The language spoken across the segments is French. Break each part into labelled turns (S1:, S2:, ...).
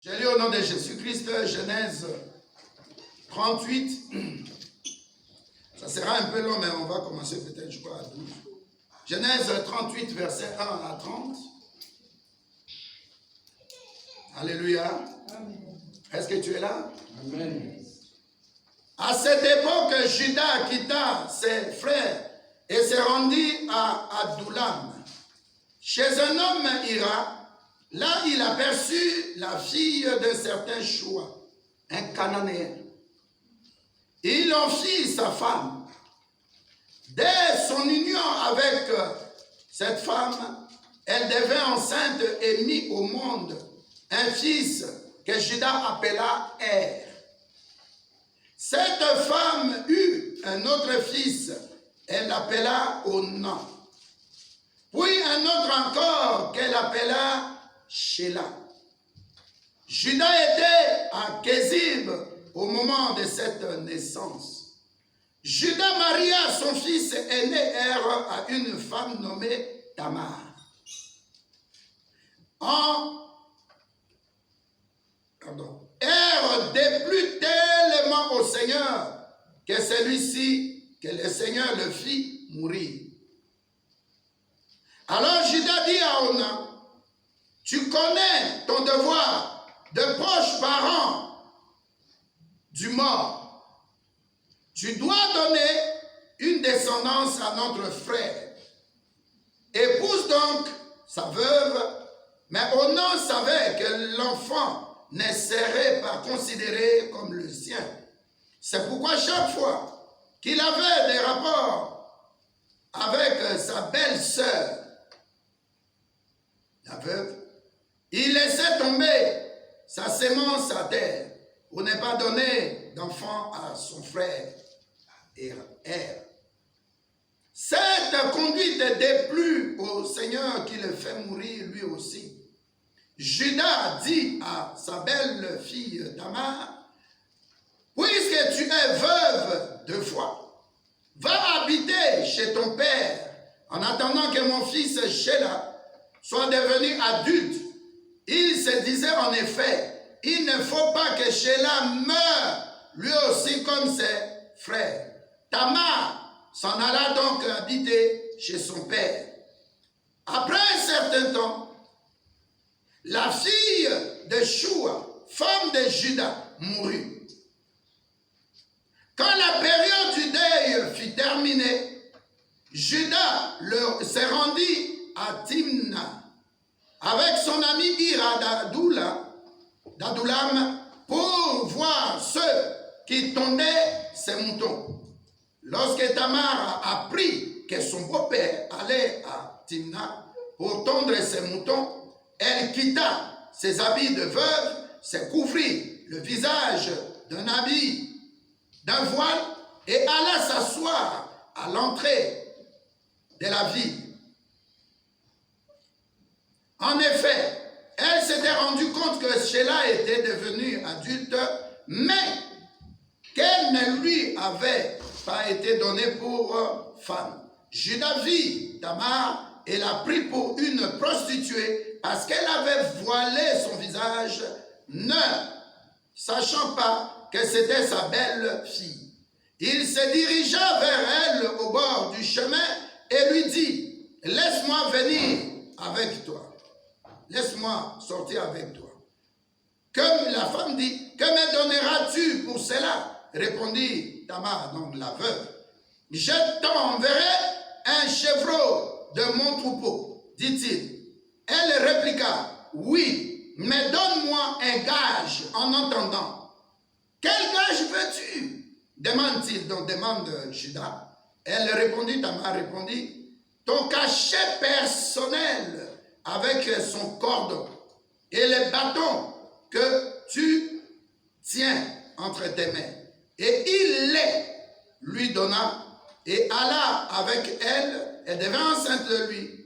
S1: J'ai lu au nom de Jésus-Christ, Genèse 38. Ça sera un peu long, mais on va commencer peut-être, je crois, à 12. Genèse 38, versets 1 à 30. Alléluia. Est-ce que tu es là?
S2: Amen.
S1: À cette époque, Juda quitta ses frères et se rendit à Adullam. Chez un homme ira, là il aperçut la fille d'un certain Choua, un Cananéen. Il en fit sa femme. Dès son union avec cette femme, elle devint enceinte et mit au monde un fils que Juda appela Er. Cette femme eut un autre fils, elle l'appela Onan. Puis un autre encore qu'elle appela Sheila. Juda était à Kézib au moment de cette naissance. Juda maria son fils aîné Er à une femme nommée Tamar. Er déplut tellement au Seigneur que le Seigneur le fit mourir. Alors Juda dit à Onan, tu connais ton devoir de proche parent du mort. Tu dois donner une descendance à notre frère. Épouse donc sa veuve, mais Onan savait que l'enfant ne serait pas considéré comme le sien. C'est pourquoi chaque fois qu'il avait des rapports avec sa belle-sœur, la veuve, il laissait tomber sa sémence à terre pour ne pas donner d'enfant à son frère Er. Cette conduite déplut au Seigneur qui le fait mourir lui aussi. Juda dit à sa belle-fille Tamar, puisque tu es veuve 2 fois, va habiter chez ton père en attendant que mon fils Sheila soit devenu adulte. Il se disait en effet, il ne faut pas que Sheila meure lui aussi comme ses frères. Tamar s'en alla donc habiter chez son père. Après un certain temps, la fille de Choua, femme de Juda, mourut. Quand la période du deuil fut terminée, Juda se rendit à Timna avec son ami Ira d'Adullam pour voir ceux qui tondaient ses moutons. Lorsque Tamar apprit que son beau-père allait à Timna pour tondre ses moutons, elle quitta ses habits de veuve, se couvrit le visage d'un habit, d'un voile et alla s'asseoir à l'entrée de la ville. En effet, elle s'était rendue compte que Sheila était devenue adulte, mais qu'elle ne lui avait pas été donnée pour femme. Juda vit Tamar et l'a pris pour une prostituée parce qu'elle avait voilé son visage, ne sachant pas que c'était sa belle-fille. Il se dirigea vers elle au bord du chemin et lui dit, laisse-moi venir avec toi. Laisse-moi sortir avec toi. Comme la femme dit, que me donneras-tu pour cela? Répondit Tamar, donc la veuve. Je t'enverrai un chevreau de mon troupeau, dit-il. Elle répliqua, oui, mais donne-moi un gage en entendant. Quel gage veux-tu? Demande-t-il, donc demande Juda. Elle répondit, Tamar répondit, ton cachet personnel avec son cordon et les bâtons que tu tiens entre tes mains. Et il les lui donna et alla avec elle, elle devint enceinte de lui.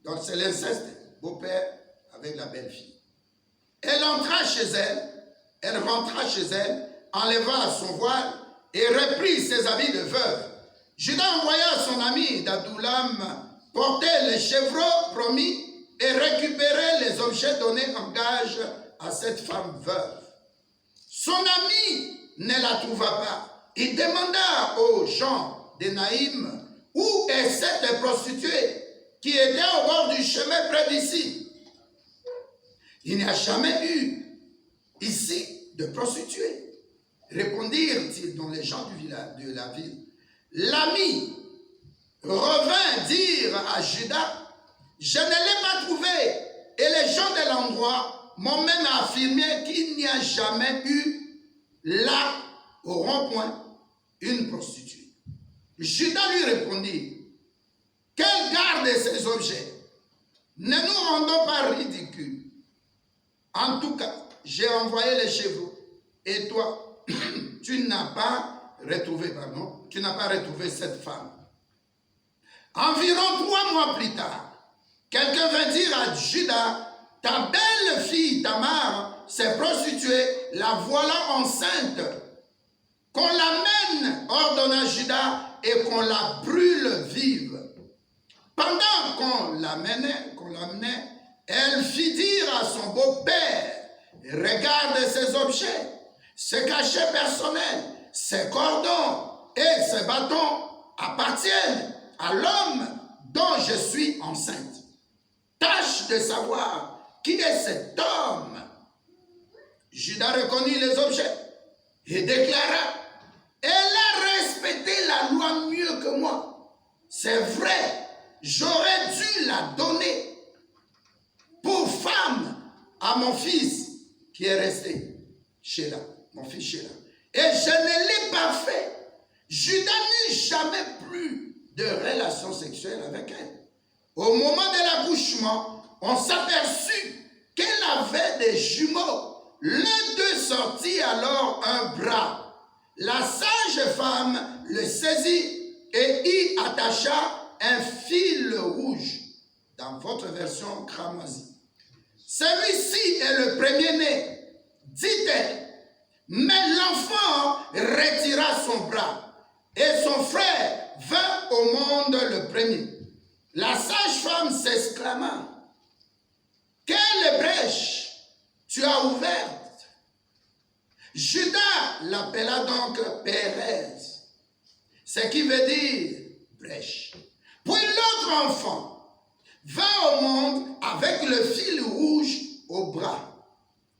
S1: Donc c'est l'inceste, beau-père avec la belle-fille. Elle entra chez elle rentra chez elle, enleva son voile et reprit ses habits de veuve. Juda envoya son ami d'Adullam porter les chevreaux promis et récupérer les objets donnés en gage à cette femme veuve. Son ami ne la trouva pas. Il demanda aux gens de Naïm où est cette prostituée qui était au bord du chemin près d'ici. Il n'y a jamais eu ici de prostituée. Répondirent-ils dans les gens du village, de la ville. L'ami revint dire à Judas, je ne l'ai pas trouvée. Et les gens de l'endroit m'ont même affirmé qu'il n'y a jamais eu là, au rond-point, une prostituée. Judas lui répondit, qu'elle garde ces objets. Ne nous rendons pas ridicules. En tout cas, j'ai envoyé les chevaux. Et toi, tu n'as pas retrouvé cette femme. Environ 3 mois plus tard, quelqu'un vint dire à Judas, ta belle fille Tamar s'est prostituée, la voilà enceinte. Qu'on l'amène, ordonna Judas, et qu'on la brûle vive. Pendant qu'on l'amenait, elle fit dire à son beau-père, regarde ces objets, ces cachets personnels, ces cordons et ces bâtons appartiennent à l'homme dont je suis enceinte. Tâche de savoir qui est cet homme. Judas reconnut les objets et déclara, elle a respecté la loi mieux que moi. C'est vrai, j'aurais dû la donner pour femme à mon fils qui est resté chez là, mon fils Sheila. Et je ne l'ai pas fait. Judas n'eut jamais plus de relation sexuelle avec elle. Au moment de l'accouchement, on s'aperçut qu'elle avait des jumeaux. L'un d'eux sortit alors un bras. La sage femme le saisit et y attacha un fil rouge. Dans votre version cramoisie. Celui-ci est le premier-né, dit-elle. Mais l'enfant retira son bras et son frère vint au monde le premier. La sage-femme s'exclama, quelle brèche tu as ouverte. Judas l'appela donc Pérez, ce qui veut dire brèche. Puis l'autre enfant vint au monde avec le fil rouge au bras.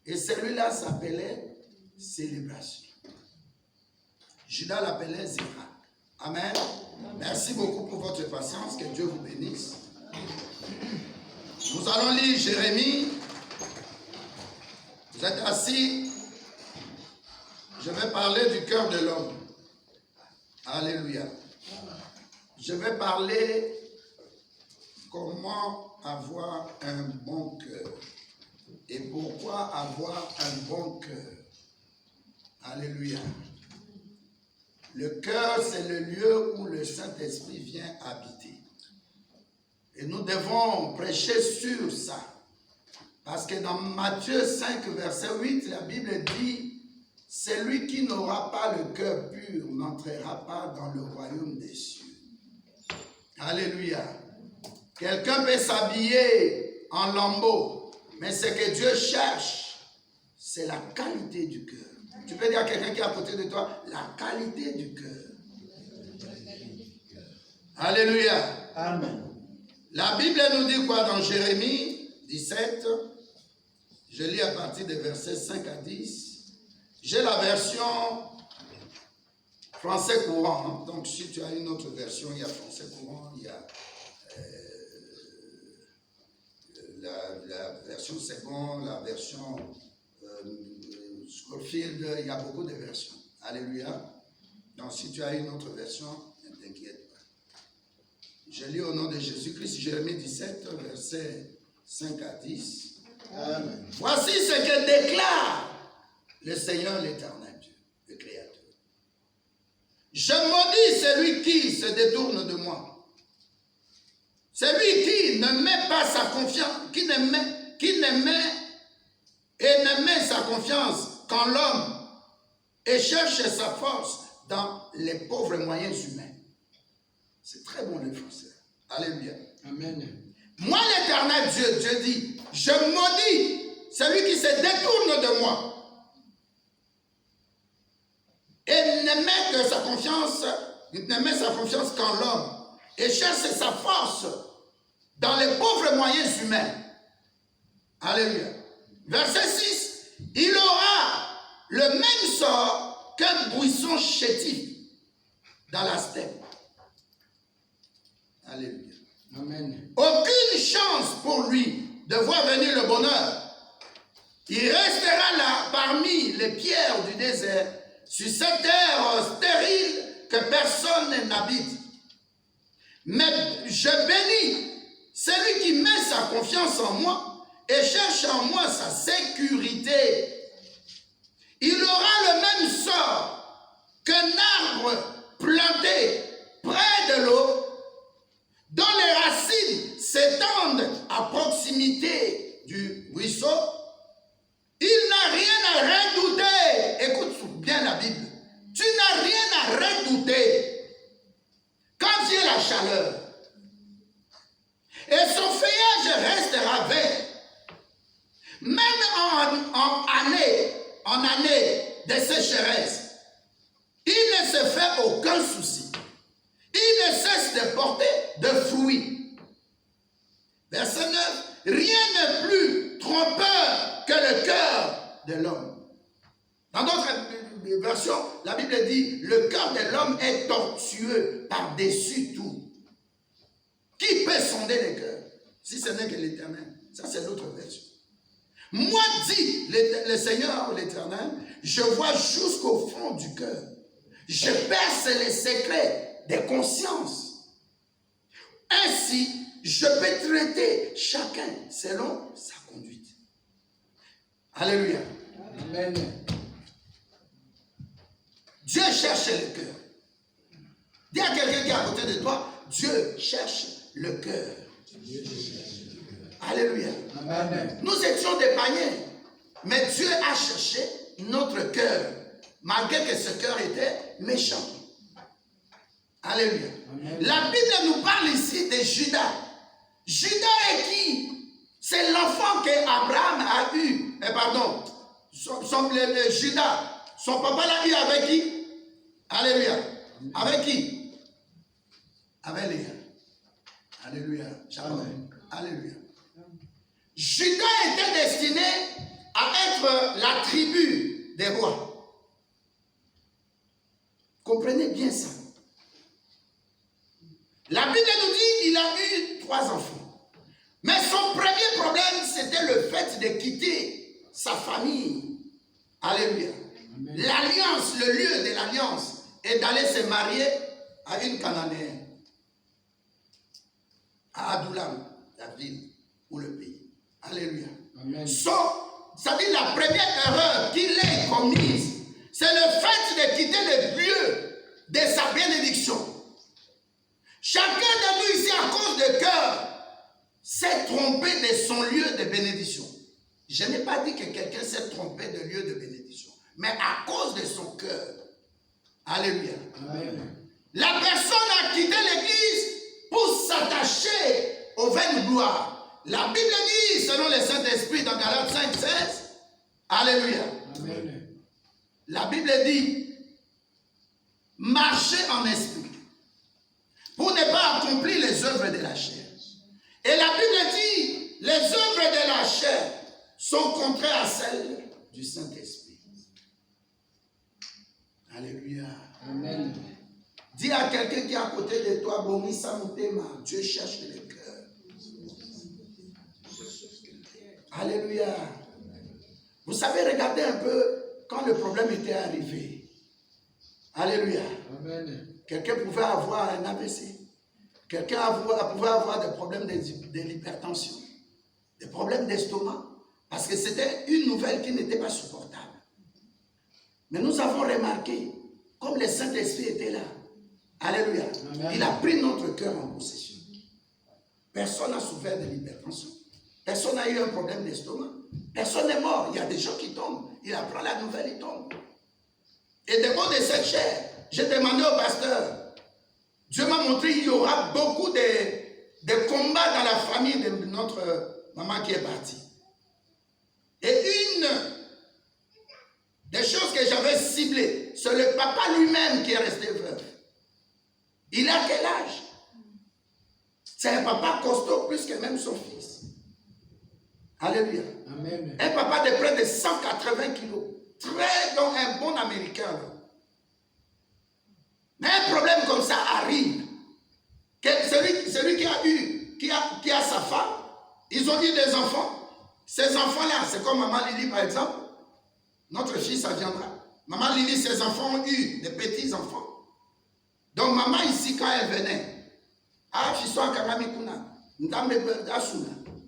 S1: Et celui-là s'appelait célébration. Judas l'appelait Zéra. Amen. Merci beaucoup pour votre patience. Que Dieu vous bénisse. Nous allons lire Jérémie. Vous êtes assis. Je vais parler du cœur de l'homme. Alléluia. Je vais parler comment avoir un bon cœur. Et pourquoi avoir un bon cœur. Alléluia. Le cœur, c'est le lieu où le Saint-Esprit vient habiter. Et nous devons prêcher sur ça. Parce que dans Matthieu 5, verset 8, la Bible dit, celui qui n'aura pas le cœur pur n'entrera pas dans le royaume des cieux. Alléluia. Quelqu'un peut s'habiller en lambeaux, mais ce que Dieu cherche, c'est la qualité du cœur. Tu peux dire à quelqu'un qui est à côté de toi, la qualité du cœur. Alléluia. Amen. La Bible nous dit quoi dans Jérémie 17? Je lis à partir des versets 5 à 10. J'ai la version français courant. Hein. Donc si tu as une autre version, il y a français courant, il y a la version seconde, la version Scofield, il y a beaucoup de versions. Alléluia. Donc si tu as une autre version, ne t'inquiète pas. Je lis au nom de Jésus-Christ, Jérémie 17, versets 5 à 10. Amen. Voici ce que déclare le Seigneur l'Éternel Dieu, le Créateur. Je maudis celui qui se détourne de moi. Celui qui ne met pas sa confiance, qui ne met sa confiance qu'en l'homme et cherche sa force dans les pauvres moyens humains. C'est très bon le français. Alléluia. Amen. Moi l'Éternel Dieu dit, je maudis celui qui se détourne de moi et ne met sa confiance qu'en l'homme et cherche sa force dans les pauvres moyens humains. Alléluia. Verset 6. Il aura le même sort qu'un buisson chétif dans la steppe. Alléluia.
S2: Amen.
S1: Aucune chance pour lui de voir venir le bonheur. Il restera là parmi les pierres du désert, sur cette terre stérile que personne n'habite. Mais je bénis celui qui met sa confiance en moi et cherche en moi sa sécurité. Il aura le même sort qu'un arbre planté près de l'eau, dont les racines s'étendent à proximité du ruisseau. Il n'a rien à redouter. Écoute bien la Bible. Tu n'as rien à redouter quand vient la chaleur. Et son feuillage restera vert. Même en année de sécheresse, il ne se fait aucun souci. Il ne cesse de porter de fruits. Verset 9. Rien n'est plus trompeur que le cœur de l'homme. Dans d'autres versions, la Bible dit, le cœur de l'homme est tortueux par-dessus tout. Qui peut sonder les cœurs, si ce n'est que l'Éternel? Ça, c'est l'autre version. Moi, dit le Seigneur, l'Éternel, je vois jusqu'au fond du cœur. Je perce les secrets des consciences. Ainsi, je peux traiter chacun selon sa conduite. Alléluia.
S2: Amen.
S1: Dieu cherche le cœur. Dis à quelqu'un qui est à côté de toi, Dieu cherche le cœur. Alléluia.
S2: Amen.
S1: Nous étions des païens, mais Dieu a cherché notre cœur, malgré que ce cœur était méchant. Alléluia.
S2: Amen.
S1: La Bible nous parle ici de Judas. Judas est qui? C'est l'enfant qu'Abraham a eu. Judas. Son papa l'a eu avec qui? Alléluia. Avec qui? Avec Léa. Alléluia. Amen. Alléluia. Judas était destiné à être la tribu des rois. Comprenez bien ça. La Bible nous dit qu'il a eu 3 enfants. Mais son premier problème, c'était le fait de quitter sa famille. Alléluia. L'alliance, le lieu de l'alliance, est d'aller se marier à une Cananéenne. À Adullam, la ville ou le pays. Alléluia. Ça dit la première erreur qu'il ait commise, c'est le fait de quitter le lieu de sa bénédiction. Chacun de nous ici, à cause de cœur, s'est trompé de son lieu de bénédiction. Je n'ai pas dit que quelqu'un s'est trompé de lieu de bénédiction, mais à cause de son cœur. Alléluia. Amen. La personne a quitté l'église pour s'attacher aux vaines gloires. La Bible dit, selon le Saint-Esprit dans Galates 5:16, Alléluia. Amen. La Bible dit, marchez en esprit pour ne pas accomplir les œuvres de la chair. Et la Bible dit, les œuvres de la chair sont contraires à celles du Saint-Esprit. Alléluia. Amen. Dis à quelqu'un qui est à côté de toi, Dieu cherche le cœur. Alléluia. Vous savez, regardez un peu quand le problème était arrivé. Alléluia. Amen. Quelqu'un pouvait avoir un AVC. Quelqu'un pouvait avoir des problèmes de l'hypertension, des problèmes d'estomac, parce que c'était une nouvelle qui n'était pas supportable. Mais nous avons remarqué, comme le Saint-Esprit était là, alléluia, amen, il a pris notre cœur en possession. Personne n'a souffert de l'hypertension. Personne n'a eu un problème d'estomac. Personne n'est mort. Il y a des gens qui tombent. Il apprend la nouvelle, il tombe. Et devant de cette chair, j'ai demandé au pasteur, Dieu m'a montré qu'il y aura beaucoup de combats dans la famille de notre maman qui est partie. Et une des choses que j'avais ciblées, c'est le papa lui-même qui est resté veuf. Il a quel âge? C'est un papa costaud plus que même son fils. Alléluia.
S2: Amen.
S1: Un papa de près de 180 kilos. Très, donc un bon américain. Là. Mais un problème comme ça arrive. Celui qui a sa femme, ils ont eu des enfants. Ces enfants-là, c'est comme Maman Lily par exemple. Notre fille, ça viendra. Maman Lily, ses enfants ont eu des petits-enfants. Donc maman ici, quand elle venait,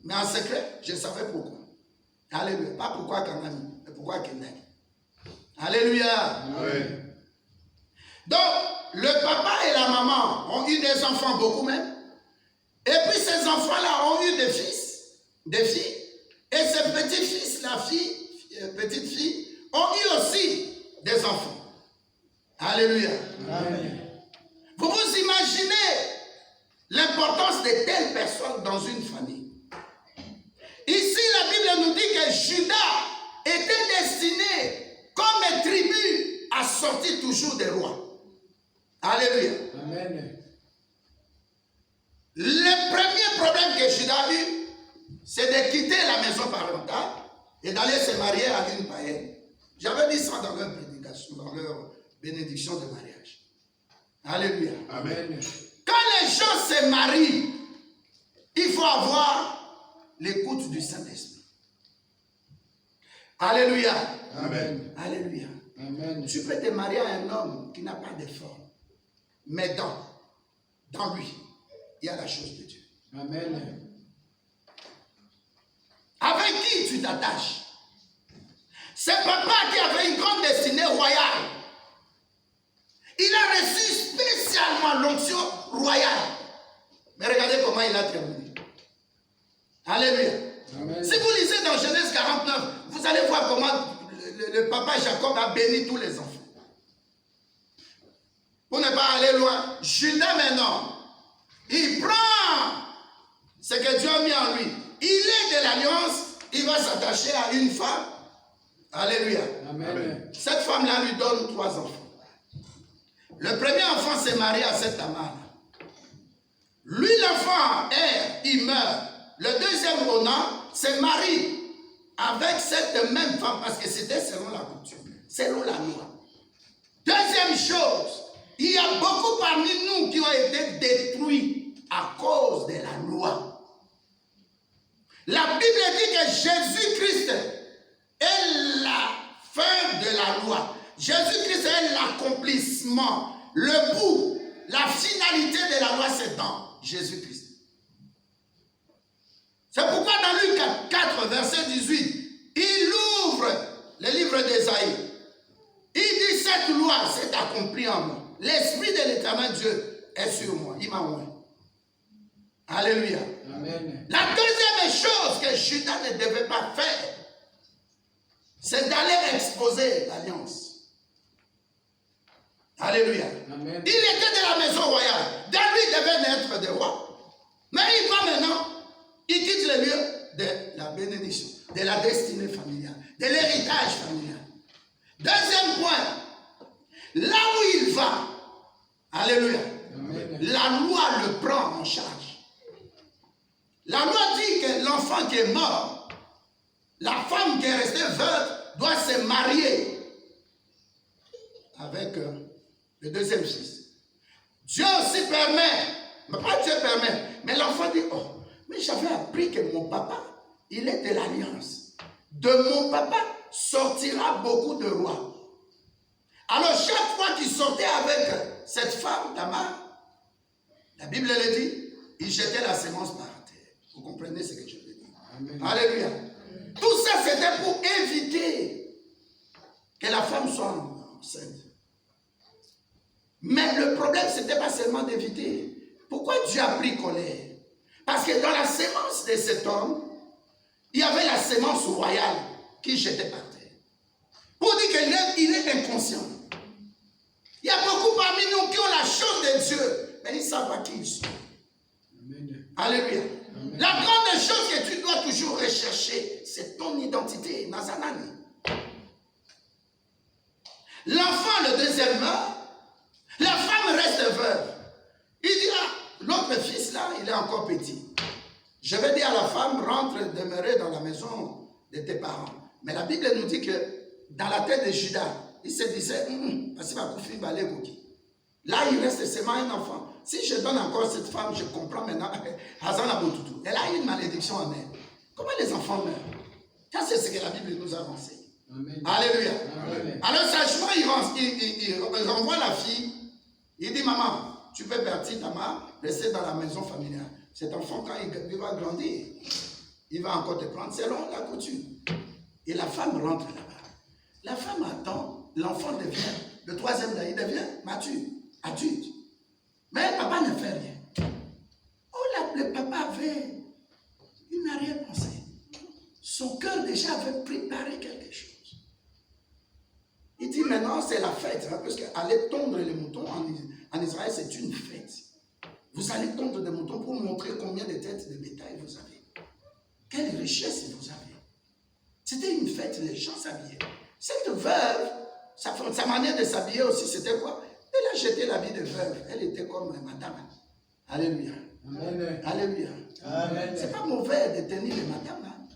S1: mais en secret, je savais pourquoi. Alléluia. Pas pourquoi Kanami, mais pourquoi Kenek. Alléluia.
S2: Amen.
S1: Donc, le papa et la maman ont eu des enfants, beaucoup même. Et puis ces enfants-là ont eu des fils, des filles. Et ces petits-fils, petite fille, ont eu aussi des enfants. Alléluia.
S2: Amen.
S1: Vous vous imaginez l'importance de telles personnes dans une famille. Ici, la Bible nous dit que Judas était destiné comme tribu à sortir toujours des rois. Alléluia.
S2: Amen.
S1: Le premier problème que Judas a eu, c'est de quitter la maison parentale et d'aller se marier à une païenne. J'avais dit ça dans leur prédication, dans leur bénédiction de mariage. Alléluia.
S2: Amen.
S1: Quand les gens se marient, il faut avoir l'écoute du Saint-Esprit. Alléluia.
S2: Amen.
S1: Alléluia.
S2: Amen.
S1: Tu peux te marier à un homme qui n'a pas de forme, mais dans lui, il y a la chose de Dieu.
S2: Amen.
S1: Avec qui tu t'attaches? C'est papa qui avait une grande destinée royale. Il a reçu spécialement l'onction royale. Mais regardez comment il a terminé. Alléluia.
S2: Amen.
S1: Si vous lisez dans Genèse 49, vous allez voir comment le papa Jacob a béni tous les enfants. Pour ne pas aller loin, Judas maintenant, il prend ce que Dieu a mis en lui. Il est de l'alliance, il va s'attacher à une femme. Alléluia.
S2: Amen.
S1: Cette femme-là lui donne 3 enfants. Le premier enfant s'est marié à cette Tamar. Lui, l'enfant, il meurt. Le deuxième, Onan, se marie avec cette même femme parce que c'était selon la coutume, selon la loi. Deuxième chose, il y a beaucoup parmi nous qui ont été détruits à cause de la loi. La Bible dit que Jésus-Christ est la fin de la loi. Jésus-Christ est l'accomplissement, le bout, la finalité de la loi, c'est dans Jésus-Christ. C'est pourquoi dans Luc 4, verset 18, il ouvre le livre d'Ésaïe. Il dit, cette loi s'est accomplie en moi. L'Esprit de l'Éternel Dieu est sur moi. Il m'a oint. Alléluia.
S2: Amen.
S1: La deuxième chose que Judas ne devait pas faire, c'est d'aller exposer l'alliance. Alléluia.
S2: Amen.
S1: Il était de la maison royale. Dans lui devait naître des rois. Mais il va maintenant, il quitte le lieu de la bénédiction, de la destinée familiale, de l'héritage familial. Deuxième point, là où il va, alléluia,
S2: Amen.
S1: la loi le prend en charge. La loi dit que l'enfant qui est mort, la femme qui est restée veuve, doit se marier avec le deuxième fils. Dieu aussi permet, mais pas Dieu permet, mais l'enfant dit, oh, mais j'avais appris que mon papa, il est de l'alliance. De mon papa sortira beaucoup de rois. Alors chaque fois qu'il sortait avec cette femme, Tamar, la Bible le dit, il jetait la sémence par terre. Vous comprenez ce que je veux dire?
S2: Amen.
S1: Alléluia. Tout ça, c'était pour éviter que la femme soit enceinte. Mais le problème, ce n'était pas seulement d'éviter. Pourquoi Dieu a pris colère? Parce que dans la sémence de cet homme, il y avait la sémence royale qui jetait par terre. Pour dire qu'il est inconscient. Il y a beaucoup parmi nous qui ont la chose de Dieu, mais ils ne savent pas qui ils sont.
S2: Amen.
S1: Alléluia.
S2: Amen.
S1: La grande chose que tu dois toujours rechercher, c'est ton identité, Nazanani. L'enfant, le deuxième meurt, la femme reste veuve. Il dit, ah, l'autre fils là, il est encore petit. Je vais dire à la femme, rentre demeurer dans la maison de tes parents. Mais la Bible nous dit que dans la tête de Judas, il se disait, parce qu'il va là, il reste seulement un enfant. Si je donne encore cette femme, je comprends maintenant. Elle a une malédiction en elle. Comment les enfants meurent? Ça, c'est ce que la Bible nous a enseigné. Amen. Alléluia. Amen. Alors, sagement, il renvoie la fille. Il dit, maman, tu peux partir, Tamar, rester dans la maison familiale. Cet enfant, quand il va grandir, il va encore te prendre selon la coutume. Et la femme rentre là-bas. La femme attend, l'enfant devient, le troisième là, il devient mature, adulte. Mais le papa ne fait rien. Oh, le papa avait une arrière-pensée. Son cœur déjà avait préparé quelque chose. Il dit maintenant c'est la fête, hein, parce qu'aller tondre les moutons en Israël c'est une fête. Vous allez tondre des moutons pour montrer combien de têtes de bétail vous avez. Quelle richesse vous avez. C'était une fête, les gens s'habillaient. Cette veuve, sa manière de s'habiller aussi, c'était quoi? Elle a jeté l'habit de veuve. Elle était comme madame. Alléluia. Amen. Alléluia. Amen. C'est pas mauvais de tenir les madames. Hein?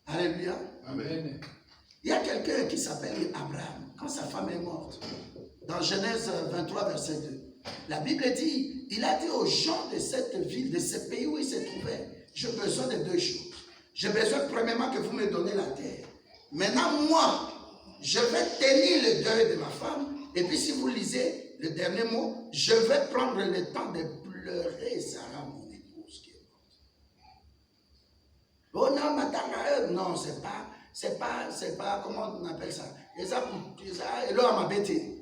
S1: Alléluia. Amen. Il y a quelqu'un qui s'appelle Abraham, quand sa femme est morte, dans Genèse 23, verset 2. La Bible dit, il a dit aux gens de cette ville, de ce pays où il se trouvait, j'ai besoin de deux choses. J'ai besoin premièrement que vous me donnez la terre. Maintenant, moi, je vais tenir le deuil de ma femme, et puis si vous lisez le dernier mot, je vais prendre le temps de pleurer Sarah, mon épouse qui est morte. Oh non, madame, non, c'est pas, comment on appelle ça? Et là, m'a bêté.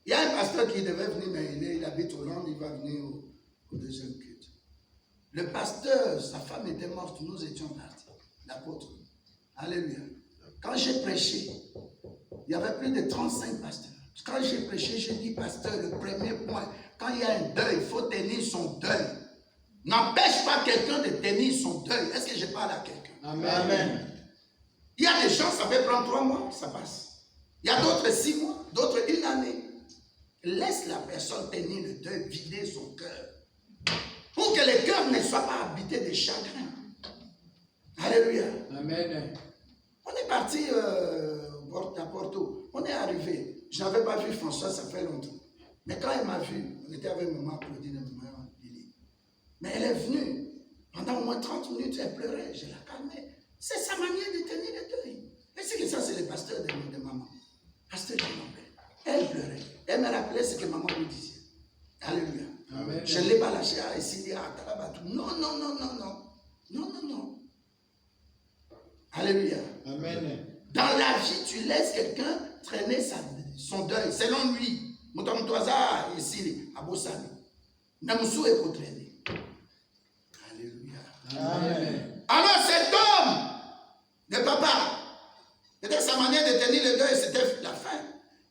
S1: Il y a un pasteur qui devait venir, mais il habite au Londres, il va venir au deuxième culte. Le pasteur, sa femme était morte, nous étions partis, l'apôtre. Alléluia. Quand j'ai prêché, il y avait plus de 35 pasteurs. Quand j'ai prêché, j'ai dit, pasteur, le premier point, quand il y a un deuil, il faut tenir son deuil. N'empêche pas quelqu'un de tenir son deuil. Est-ce que je parle à quelqu'un? Amen. Amen. Il y a des gens, ça peut prendre 3 mois, ça passe. Il y a d'autres 6 mois, d'autres 1 année. Laisse la personne tenir le deuil, vider son cœur. Pour que le cœur ne soit pas habité de chagrin. Alléluia. Amen. On est parti à Porto. On est arrivé. Je n'avais pas vu François, ça fait longtemps. Mais quand elle m'a vu, on était avec maman Claudine et maman Lily. Mais elle est venue. Pendant au moins 30 minutes, elle pleurait. Je la calmais. C'est sa manière de tenir le deuil. Et c'est que ça, c'est le pasteur de maman. Pasteur de mon père. Elle pleurait. Elle me rappelait ce que maman lui disait. Alléluia. Amen. Je ne l'ai pas lâché à essayer à Talabatou. Non, non, non, non, non. Non, non, non. Alléluia. Amen. Dans la vie, tu laisses quelqu'un traîner son deuil. Selon lui, Moutamoutoisa ici, à Bossani. Namoussou est pour traîner. Alléluia. Amen. Alors cet homme, le papa, peut-être sa manière de tenir le deuil, c'était la fin.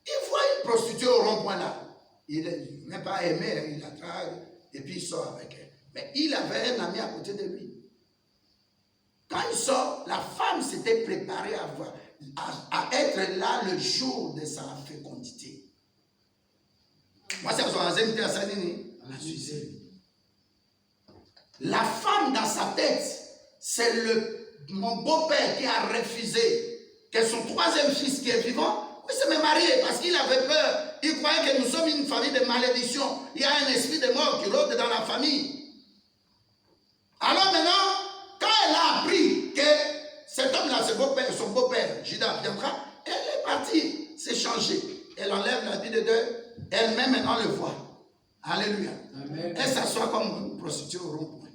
S1: Il voit une prostituée au rond-point là. Il n'est pas aimé, il la drague et puis il sort avec elle. Mais il avait un ami à côté de lui. Quand il sort, la femme s'était préparée à être là le jour de sa fécondité. Moi, c'est la Suisse. La femme dans sa tête, c'est mon beau-père qui a refusé que son 3e fils qui est vivant puisse se marier parce qu'il avait peur. Il croyait que nous sommes une famille de malédiction. Il y a un esprit de mort qui rôde dans la famille. Alors maintenant, quand elle a appris que cet homme-là, son beau-père, Judas, viendra, elle est partie s'échanger. Elle enlève l'habit de deuil. Elle-même maintenant le voit. Alléluia. Amen. Elle s'assoit comme une prostituée au rond-point.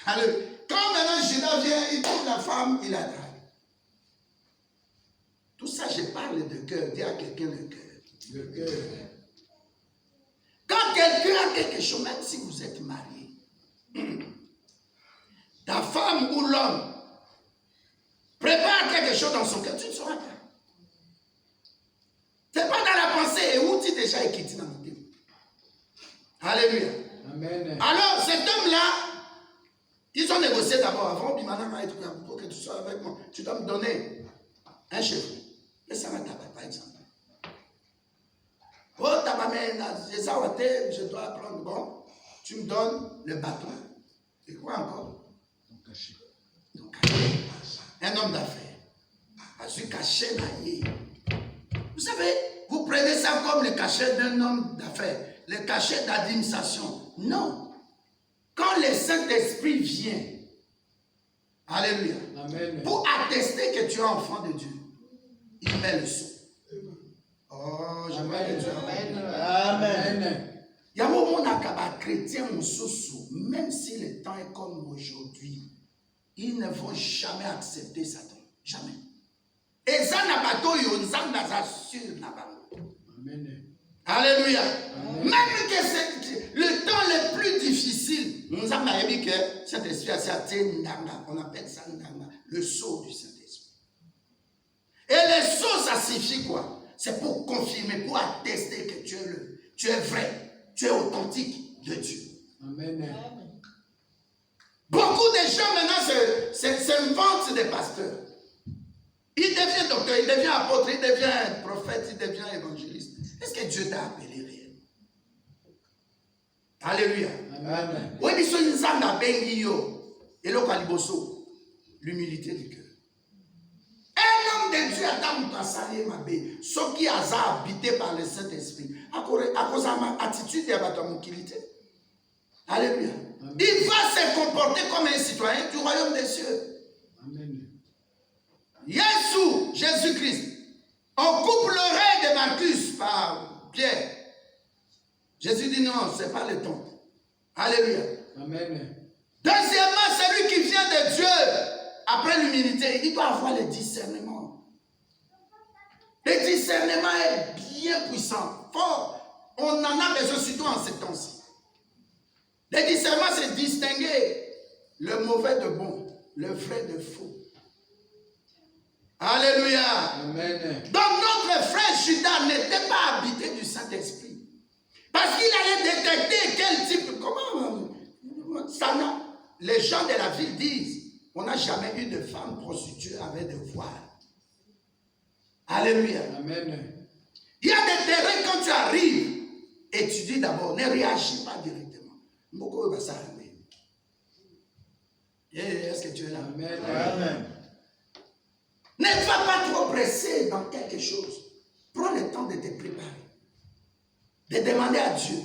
S1: Alléluia. Quand maintenant Judas vient, il trouve la femme, il la drague. Tout ça, je parle de cœur. Dis à quelqu'un le cœur. Le cœur. Quand quelqu'un a quelque chose, même si vous êtes marié, ta femme ou l'homme prépare quelque chose dans son cœur, tu ne sauras pas. Ce n'est pas dans la pensée et où tu es déjà équité dans le Alléluia. Amen. Alors cet homme-là, Ils ont négocié d'abord avant, pour que tu sois avec moi. Tu dois me donner un chef. Mais ça va taper, par exemple. Oh, je dois prendre. Bon, tu me donnes le bâton. Et quoi encore?
S3: Ton cachet.
S1: Ton cachet. Un homme d'affaires. Parce que cachet naïe. Vous savez, vous prenez ça comme le cachet d'un homme d'affaires, le cachet d'administration. Non. Quand le Saint-Esprit vient, alléluia,
S2: Amen.
S1: pour attester que tu es enfant de Dieu, il met le sceau. Oh, je vois que Dieu.
S2: Amen.
S1: Il y a un moment où chrétien, même si le temps est comme aujourd'hui, ils ne vont jamais accepter Satan. Jamais. Et ça n'a pas tout,
S2: Amen.
S1: alléluia. Amen. Même que c'est le temps le plus difficile, nous avons dit que Saint-Esprit a certaines ndanga, on appelle ça ndanga, le sceau du Saint-Esprit. Et le sceau, ça signifie quoi? C'est pour confirmer, pour attester que tu es vrai, tu es authentique de Dieu.
S2: Amen.
S1: Beaucoup de gens maintenant s'inventent des pasteurs. Il devient docteur, il devient apôtre, il devient prophète, il devient évangéliste. Est-ce que Dieu t'a appelé réellement? Alléluia.
S2: Amen.
S1: Oui, mais ce nzanga bengio et le kaliboso, l'humilité du cœur. Un homme de Dieu a salé ma bé, ce qui a habité par le Saint-Esprit, à cause de ma attitude et à mon qualité. Alléluia. Amen. Il va se comporter comme un citoyen du royaume des cieux.
S2: Amen.
S1: Jésus-Christ, on coupe l'oreille de Marcus par Pierre. Jésus dit non, ce n'est pas le temps. Alléluia.
S2: Amen.
S1: Deuxièmement, celui qui vient de Dieu, après l'humilité, il doit avoir le discernement. Le discernement est bien puissant, fort. On en a besoin surtout en ces temps-ci. Le discernement, c'est distinguer le mauvais de bon, le vrai de faux. Alléluia.
S2: Amen.
S1: Donc notre frère Judas n'était pas habité du Saint-Esprit. Parce qu'il allait détecter quel type, comment ça non. Les gens de la ville disent, on n'a jamais eu de femme prostituée avec des voiles. Alléluia.
S2: Amen.
S1: Il y a des terrains quand tu arrives, étudie d'abord, ne réagis pas directement. Est-ce que tu es là?
S2: Amen.
S3: Amen.
S1: Ne sois pas trop pressé dans quelque chose. Prends le temps de te préparer. De demander à Dieu,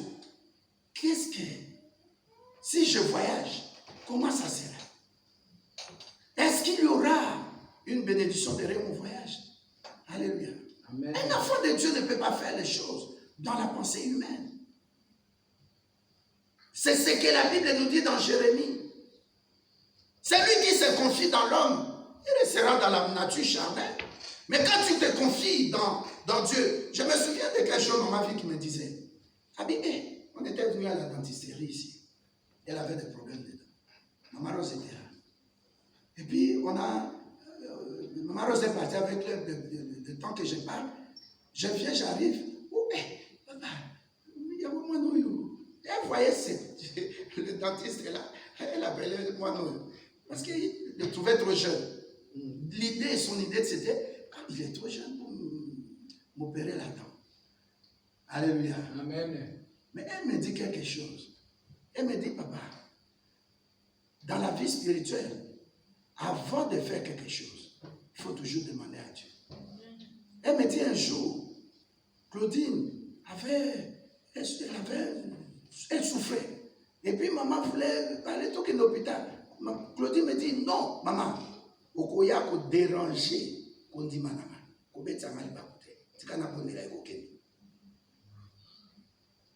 S1: qu'est-ce que, si je voyage, comment ça sera? Est-ce qu'il y aura une bénédiction derrière mon voyage? Alléluia.
S2: Amen.
S1: Un enfant de Dieu ne peut pas faire les choses dans la pensée humaine. C'est ce que la Bible nous dit dans Jérémie. Celui qui se confie dans l'homme, il restera dans la nature charnelle. Mais quand tu te confies dans Dieu, je me souviens de quelque chose dans ma vie qui me disait, Abibé, on était venu à la dentisterie ici. Elle avait des problèmes dedans. Maman Rose était là. Et puis, Maman Rose est partie avec le temps que je parle. Je viens, j'arrive. Oh, papa, il y a moi non. Elle voyait le dentiste là. Elle appelait moi non. Parce qu'il le trouvait trop jeune. Son idée, c'était, il est trop jeune pour m'opérer là-dedans. Alléluia.
S2: Amen.
S1: Mais elle me dit quelque chose. Elle me dit, papa, dans la vie spirituelle, avant de faire quelque chose, il faut toujours demander à Dieu. Elle me dit un jour, Claudine elle souffrait. Et puis maman voulait aller toquer l'hôpital. Claudine me dit, non, maman, okoya ko déranger, qu'on dit manama, ko betsa mali bakote, tikana bonela ekokeni.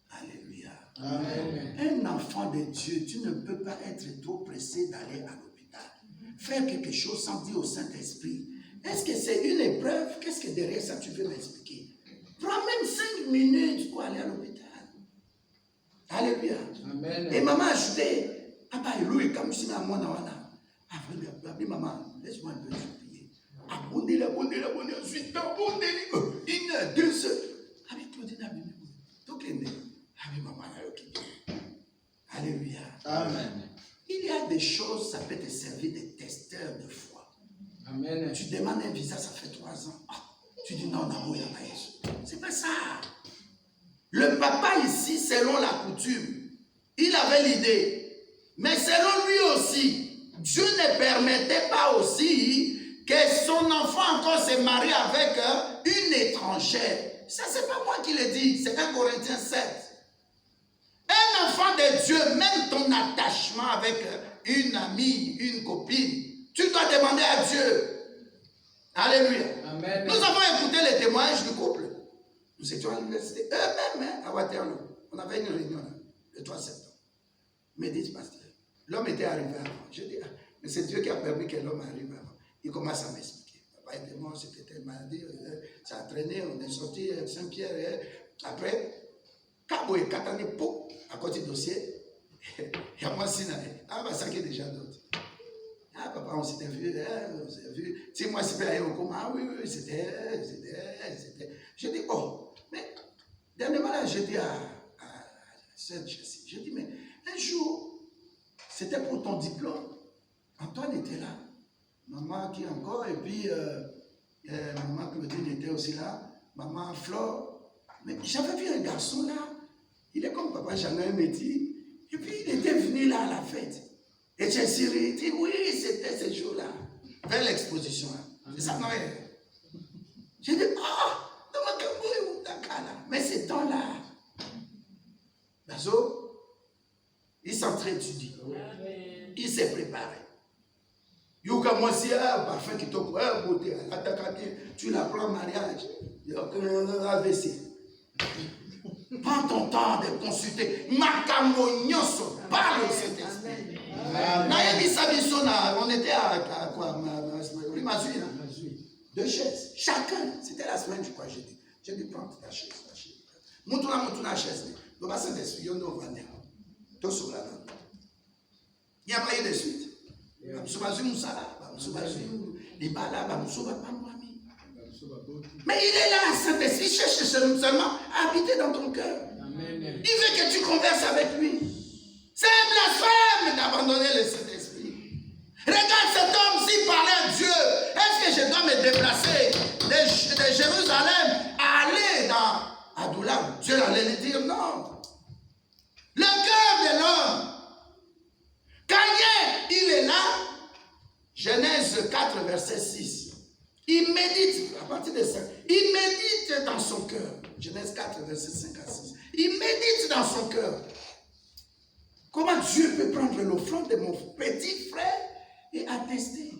S1: Alléluia.
S2: Amen.
S1: Un enfant de Dieu, tu ne peux pas être trop pressé d'aller à l'hôpital. Faire quelque chose sans dire au Saint-Esprit. Est-ce que c'est une épreuve? Qu'est-ce que derrière ça tu veux m'expliquer? Prends même 5 minutes pour aller à l'hôpital. Alléluia.
S2: Amen.
S1: Et maman a ajouté, Papa, Louis, comme si maman n'a pas. Maman, laisse-moi un peu prier. Abondez, ensuite, abondez, 1 heure, 2 heures. Avec Claudine, donc, maman, alléluia.
S3: Amen.
S1: Il y a a des choses, ça peut te servir de testeur de foi.
S2: Amen.
S1: Tu demandes un visa, ça fait 3 ans. Ah, tu dis non, non, c'est pas ça. Le papa ici, selon la coutume, il avait l'idée. Mais selon lui aussi, Dieu ne permettait pas aussi que son enfant encore se marie avec une étrangère. Ça, c'est pas moi qui le dis, c'est 1 Corinthiens 7. Un enfant de Dieu, même ton attachement avec une amie, une copine, tu dois demander à Dieu. Alléluia. Amen. Nous avons écouté les témoignages du couple. Nous étions à l'université, eux-mêmes, à Waterloo. On avait une réunion là, le 3 septembre. Mais dites, pasteur, l'homme était arrivé avant. Je dis, mais c'est Dieu qui a permis que l'homme arrive avant. Il commence à m'expliquer. Papa était mort, c'était telle maladie, ça a traîné, on est sorti Saint-Pierre. Après, Cabo et Katane Po, à côté du dossier, il y a moi Sinaï. Ah, bah ça qui est déjà d'autres. Ah, papa, on s'était vu, on s'est vu. Si moi, c'est pas au coma, ah oui, c'était. Je dis, oh, mais dernièrement, là, j'ai dit à Sœur Jessie, je dis, mais un jour, c'était pour ton diplôme. Antoine était là. Maman qui encore, et puis maman Claudine était aussi là. Maman Flore. Mais j'avais vu un garçon là. Il est comme papa, j'en ai un métier. Et puis il était venu là à la fête. Et Jessie dit, oui, c'était ce jour-là. Vers l'exposition. C'est ça, non? J'ai dit, ah, mais ce temps-là, Bazo, il s'entre-étudie. Il s'est préparé. Yuka moi si parfum qui t'ouvre, beauté, tu la prends en mariage. AVC. Prends ton temps de consulter. Macamonioso, parle au Saint-Esprit. On était à quoi? Rimazui. 2 chaises. Chacun. C'était la semaine, je crois, j'ai dit, prends ta chaise. Moutuna chaise. Le bassin d'esprit, on va venir. Tout sur la langue. Il n'y a pas eu de suite. Mais il est là, Saint-Esprit, cherche seulement à habiter dans ton cœur. Amen. Il veut que tu converses avec lui. C'est un blasphème d'abandonner le Saint-Esprit. Regarde cet homme, s'il parlait à Dieu, est-ce que je dois me déplacer de Jérusalem à aller dans Adoulam? Dieu allait lui dire non. Le cœur de l'homme, quand il est là, Genèse 4, verset 6, il médite, à partir de ça, il médite dans son cœur. Genèse 4, verset 5 à 6. Il médite dans son cœur. Comment Dieu peut prendre l'offrande de mon petit frère et attester?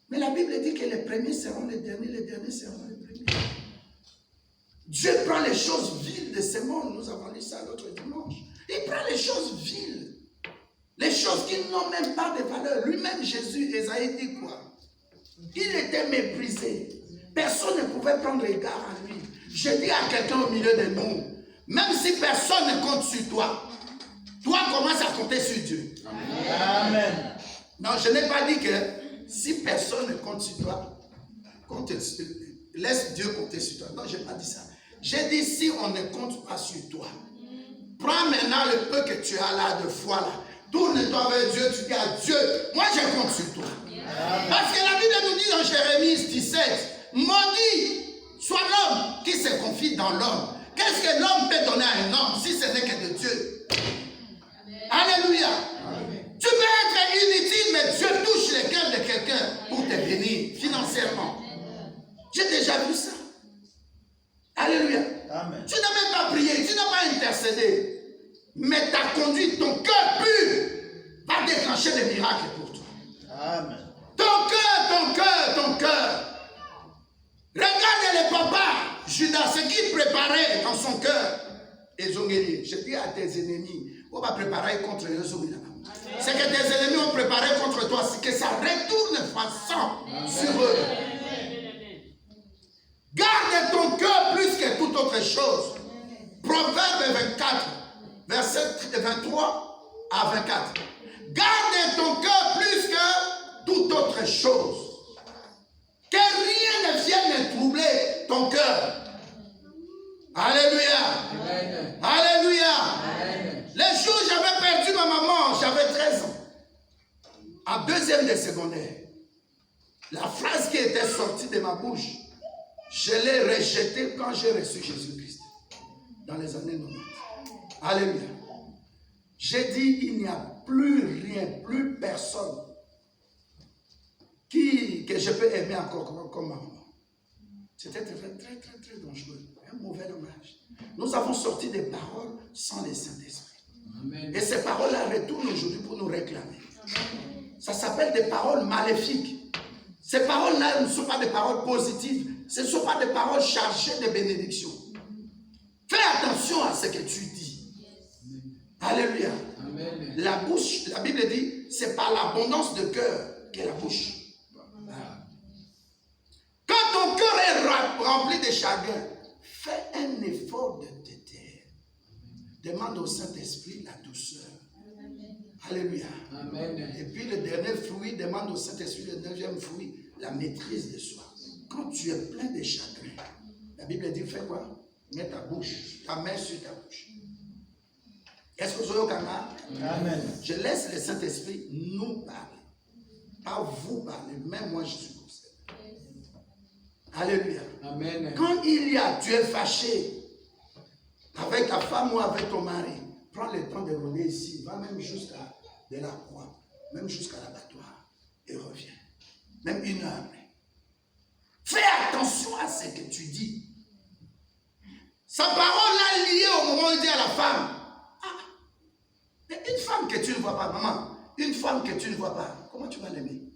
S1: Mais la Bible dit que les premiers seront les derniers seront les premiers. Dieu prend les choses viles de ce monde. Nous avons lu ça l'autre dimanche. Il prend les choses viles. Les choses qui n'ont même pas de valeur. Lui-même, Jésus, Esaïe dit quoi? Il était méprisé. Personne ne pouvait prendre égard à lui. Je dis à quelqu'un au milieu de nous, même si personne ne compte sur toi, toi commence à compter sur Dieu. Amen. Non, je n'ai pas dit que si personne ne compte sur toi, laisse Dieu compter sur toi. Non, je n'ai pas dit ça. J'ai dit si on ne compte pas sur toi, prends maintenant le peu que tu as là de foi là. Tourne-toi vers Dieu, tu dis à Dieu, moi je compte sur toi. Amen. Parce que la Bible nous dit dans Jérémie 17, maudit soit l'homme qui se confie dans l'homme. Qu'est-ce que l'homme peut donner à un homme si ce n'est que de Dieu? Amen. Alléluia. Amen. Tu peux être inutile, mais Dieu touche le cœur de quelqu'un pour te bénir financièrement. J'ai déjà vu ça. Alléluia. Amen. Tu n'as même pas prié, tu n'as pas intercédé. Mais ta conduite, ton cœur pur, va déclencher des miracles pour toi. Amen. Ton cœur. Regarde les papas, Judas, ce qu'il préparait dans son cœur. Et Zongeli, je dis à tes ennemis, on va préparer contre eux. Ce que tes ennemis ont préparé contre toi, c'est que ça retourne façon sur eux. Garde ton cœur plus que toute autre chose. Proverbe 24. Verset 23 à 24. Garde ton cœur plus que toute autre chose. Que rien ne vienne troubler ton cœur. Alléluia. Amen. Alléluia. Amen. Le jour où j'avais perdu ma maman, j'avais 13 ans. en deuxième des secondaires, la phrase qui était sortie de ma bouche, je l'ai rejetée quand j'ai reçu Jésus-Christ, dans les années 90. Alléluia. J'ai dit, il n'y a plus rien, plus personne que je peux aimer encore comme maman. C'était très, très, très, très dangereux. Un mauvais dommage. Nous avons sorti des paroles sans le Saint-Esprit. Et ces paroles-là retournent aujourd'hui pour nous réclamer. Ça s'appelle des paroles maléfiques. Ces paroles-là ne sont pas des paroles positives. Ce ne sont pas des paroles chargées de bénédictions. Fais attention à ce que tu dis. Alléluia. Amen. La bouche, la Bible dit, c'est par l'abondance de cœur que la bouche. Quand ton cœur est rempli de chagrin, fais un effort de te taire. Demande au Saint-Esprit la douceur. Alléluia. Amen. Et puis le dernier fruit, demande au Saint-Esprit, le 9e fruit, la maîtrise de soi. Quand tu es plein de chagrin, la Bible dit, fais quoi? Mets ta bouche, ta main sur ta bouche. Est-ce que vous avez Amen. Je laisse le Saint-Esprit nous parler. Pas vous parler, même moi je suis comme ça. Alléluia. Amen. Quand tu es fâché avec ta femme ou avec ton mari, prends le temps de rôder ici, va même jusqu'à de la croix, même jusqu'à l'abattoir et reviens. Même 1 heure après. Fais attention à ce que tu dis. Sa parole là liée au moment où il dit à la femme. Mais une femme que tu ne vois pas, maman, une femme que tu ne vois pas, comment tu vas l'aimer?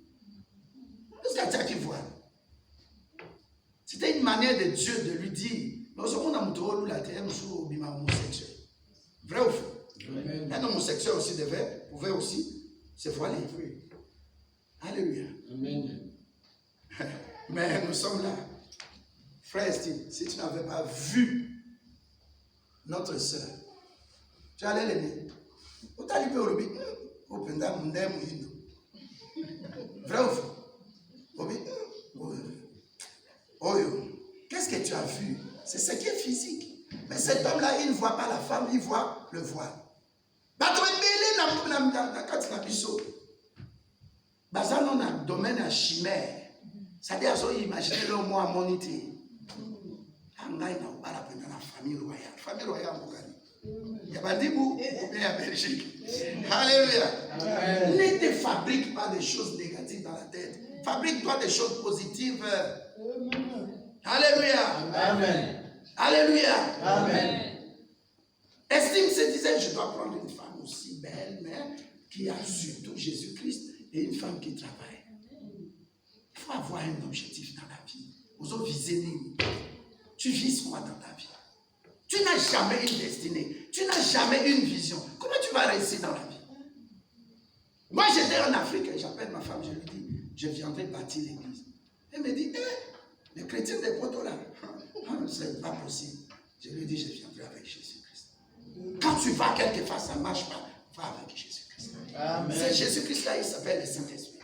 S1: Parce que tu qui vois. C'était une manière de Dieu de lui dire, homosexuel. Vrai ou faux? Un homosexuel aussi pouvait aussi se voiler. Alléluia. Amen. Mais nous sommes là. Frère Steve, si tu n'avais pas vu notre soeur, tu allais l'aimer. Vrai ou faux? Qu'est-ce que tu as vu? C'est ce qui est physique. Mais cet homme-là, il ne voit pas la femme, il voit le voile. Dans un domaine à chimère, c'est-à-dire qu'il imagine le mot à moniter. La famille royale. Famille royale, il y a pas de bout, il y a Belgique. Alléluia. Ne te fabrique pas des choses négatives dans la tête. Fabrique-toi des choses positives. Alléluia. Amen. Alléluia. Amen. Estime se disait, je dois prendre une femme aussi belle, mais qui a surtout Jésus-Christ et une femme qui travaille. Il faut avoir un objectif dans la vie. Vous autres visez. Tu vises quoi dans ta vie? Tu n'as jamais une destinée. Tu n'as jamais une vision. Comment tu vas réussir dans la vie? Moi, j'étais en Afrique et j'appelle ma femme, je lui dis, je viendrai bâtir l'église. Elle me dit, les chrétiens des poteaux là, c'est pas possible. Je lui dis, je viendrai avec Jésus-Christ. Quand tu vas quelque part, ça ne marche pas, va avec Jésus-Christ. C'est Jésus-Christ là, il s'appelle le Saint-Esprit.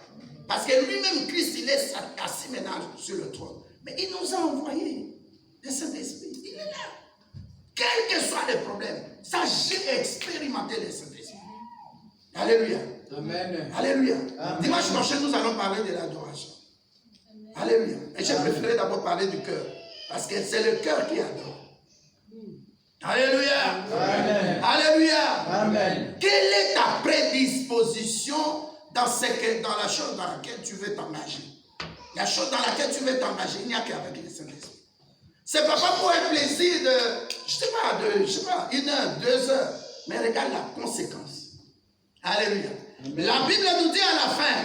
S1: Parce que lui-même, Christ, il est assis maintenant sur le trône. Mais il nous a envoyé le Saint-Esprit. Il est là. Quels que soient les problèmes, sachez expérimenter le Saint-Esprit. Alléluia. Amen. Alléluia. Amen. Dimanche prochain, nous allons parler de l'adoration. Alléluia. Et j'ai préféré d'abord parler du cœur. Parce que c'est le cœur qui adore. Alléluia. Amen. Alléluia. Amen. Quelle est ta prédisposition dans la chose dans laquelle tu veux t'engager? La chose dans laquelle tu veux t'engager, il n'y a qu'avec le Saint-Esprit. C'est pas pour un plaisir de, je sais pas, 1 heure, 2 heures. Mais regarde la conséquence. Alléluia. Amen. La Bible nous dit à la fin,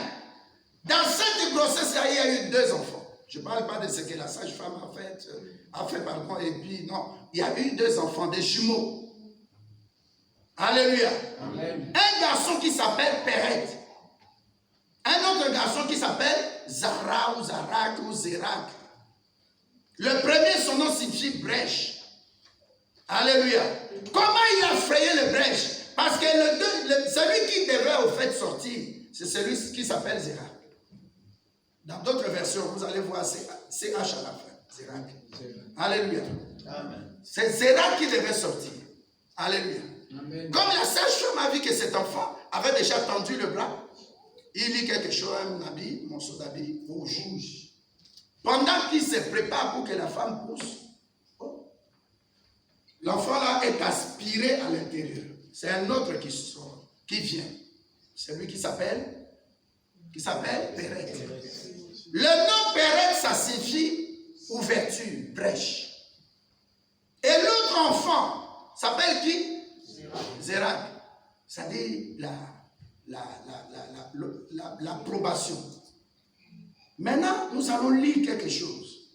S1: dans cette grossesse, il y a eu 2 enfants. Je ne parle pas de ce que la sage-femme a fait par contre, et puis non, il y a eu 2 enfants, des jumeaux. Alléluia. Amen. Un garçon qui s'appelle Péret. Un autre garçon qui s'appelle Zara ou Zarak ou Zérak. Le premier, son nom signifie brèche. Alléluia. Comment il a frayé le brèche? Parce que celui qui devait au fait sortir, c'est celui qui s'appelle Zérak. Dans d'autres versions, vous allez voir CH à la fin. Zérak. Alléluia. Amen. C'est Zérak qui devait sortir. Alléluia. Amen. Comme la sage-femme a vu que cet enfant avait déjà tendu le bras, il lit quelque chose, un habit, un morceau d'habit rouge. Pendant qu'il se prépare pour que la femme pousse, l'enfant là est aspiré à l'intérieur. C'est un autre qui sort, qui vient. C'est lui qui s'appelle Péret. Le nom Péret, ça signifie ouverture, brèche. Et l'autre enfant s'appelle qui? Zérak. Ça dit l'approbation. Maintenant, nous allons lire quelque chose.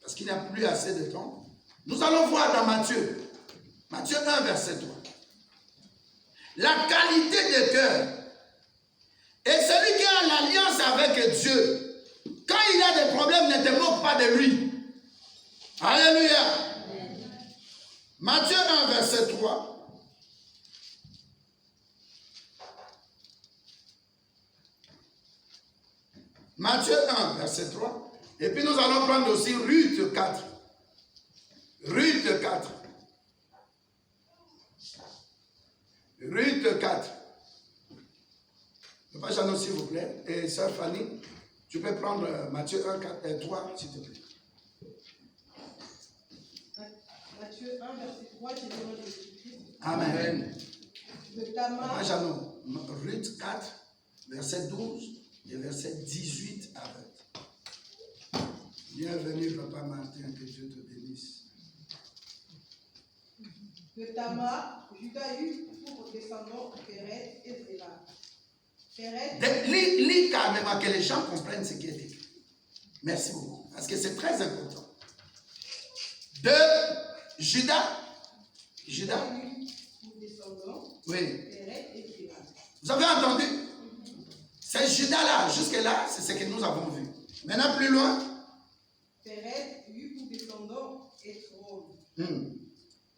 S1: Parce qu'il n'y a plus assez de temps. Nous allons voir dans Matthieu. Matthieu 1, verset 3. La qualité de cœur. Et celui qui a l'alliance avec Dieu, quand il a des problèmes, ne te moque pas de lui. Alléluia. Matthieu 1, verset 3. Matthieu 1, verset 3. Et puis nous allons prendre aussi Ruth 4. Ruth 4. Ruth 4. Papa Jeannot, s'il vous plaît. Et sœur Fanny, tu peux prendre Matthieu 1, 4 et 3, s'il te plaît.
S3: Matthieu 1, verset 3, c'est le nom de Jésus-Christ.
S1: Amen.
S3: De Tamar.
S1: Papa Jeannot, Ruth 4, verset 12 et verset 18 à 20. Bienvenue, Papa Martin, que Dieu te bénisse.
S3: De Tamar, Judas eut pour descendants Péret et Zéra. Péret.
S1: Lis calmement, que les gens comprennent ce qui est écrit. Merci beaucoup, parce que c'est très important. De Judas. Judas.
S3: Pour descendants
S1: Oui.
S3: Péret et Zéra.
S1: Vous avez entendu? C'est Judas-là, jusque-là, c'est ce que nous avons vu. Maintenant, plus loin.
S3: Péret eut pour descendants Étrom.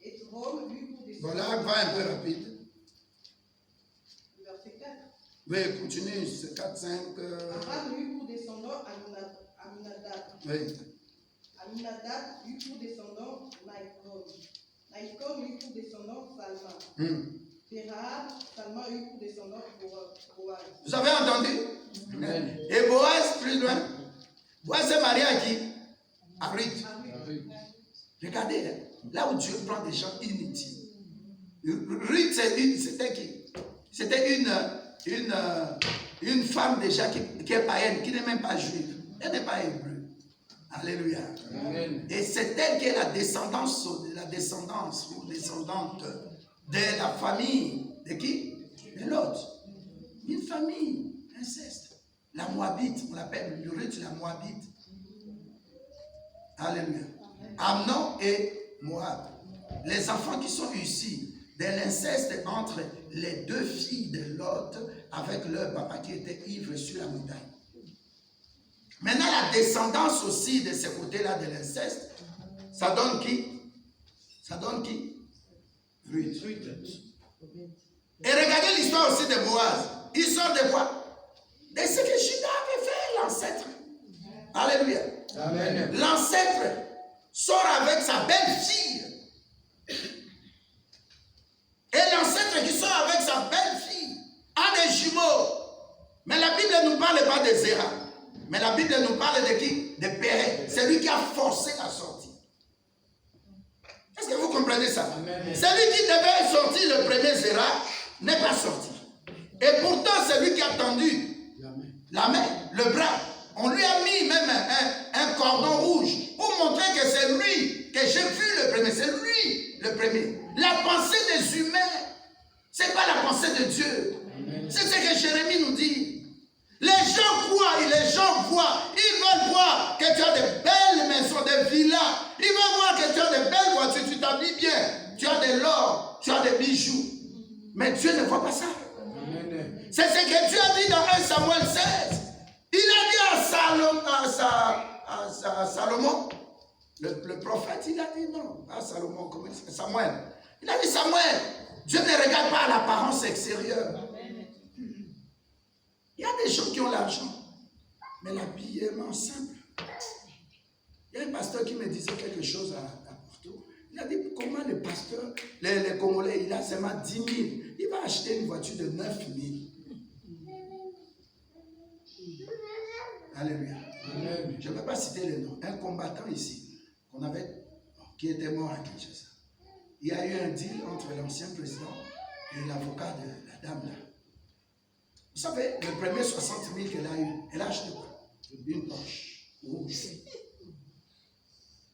S3: Étrom eut pour descendants.
S1: Voilà, va un peu rapide.
S3: Verset 4.
S1: Oui, continue, c'est 4, 5.
S3: Abraham eut pour descendants Aminadab.
S1: Oui.
S3: Aminadab eut pour descendants Naïkom. Naïkom eut pour descendants Salma. Salma eut pour descendants Boaz.
S1: Vous avez entendu?
S2: Amen.
S1: Et Boaz, plus loin. Boaz s'est marié à qui? À Ruth. Regardez, là où Dieu prend des gens inutiles. Ruth, c'était qui? C'était une femme déjà qui est païenne, qui n'est même pas juive. Elle n'est pas hébreu. Alléluia.
S2: Amen.
S1: Et c'est elle qui est la descendante ou descendante de la famille de qui? De l'autre. Une famille, inceste. La Moabite, on l'appelle Ruth la Moabite. Alléluia. Amnon et Moab. Les enfants qui sont issus de l'inceste entre les deux filles de Lot avec leur papa qui était ivre sur la montagne. Maintenant, la descendance aussi de ce côté-là de l'inceste, ça donne qui? Ça donne qui? Ruth. Et regardez l'histoire aussi de Boaz. Il sort de quoi? De ce que Judas avait fait, l'ancêtre. Alléluia.
S2: Amen.
S1: L'ancêtre sort avec sa belle-fille. Et l'ancêtre qui sort avec sa belle-fille a des jumeaux. Mais la Bible ne nous parle pas de Zéra. Mais la Bible nous parle de qui? De Péret. C'est lui qui a forcé la sortie. Est-ce que vous comprenez ça?
S2: Amen.
S1: Celui qui devait sortir le premier Zéra n'est pas sorti. Et pourtant, c'est lui qui a tendu la main, le bras. On lui a mis même un cordon rouge pour montrer que c'est lui que j'ai vu le premier. C'est lui le premier. La pensée des humains, ce n'est pas la pensée de Dieu. C'est ce que Jérémie nous dit. Les gens croient et les gens voient. Ils veulent voir que tu as de belles maisons, des villas. Ils veulent voir que tu as de belles voitures, tu t'habilles bien. Tu as de l'or, tu as des bijoux. Mais Dieu ne voit pas ça.
S2: Amen.
S1: C'est ce que Dieu a dit dans 1 Samuel 16. Il a dit à Salomon, le prophète, il a dit non, à Salomon, comment il s'appelle? Samuel. Il a dit Samuel, Dieu ne regarde pas l'apparence extérieure. Il y a des gens qui ont l'argent, mais l'habillement simple. Il y a un pasteur qui me disait quelque chose à Porto. Il a dit comment le pasteur, les Congolais, il a seulement 10 000. Il va acheter une voiture de 9 000. Alléluia.
S2: Amen.
S1: Je ne vais pas citer les noms. Un combattant ici, qui était mort à Kinshasa. Il y a eu un deal entre l'ancien président et l'avocat de la dame là. Vous savez, le premier 60 000 qu'elle a eu, elle a acheté quoi? Une Porsche rouge.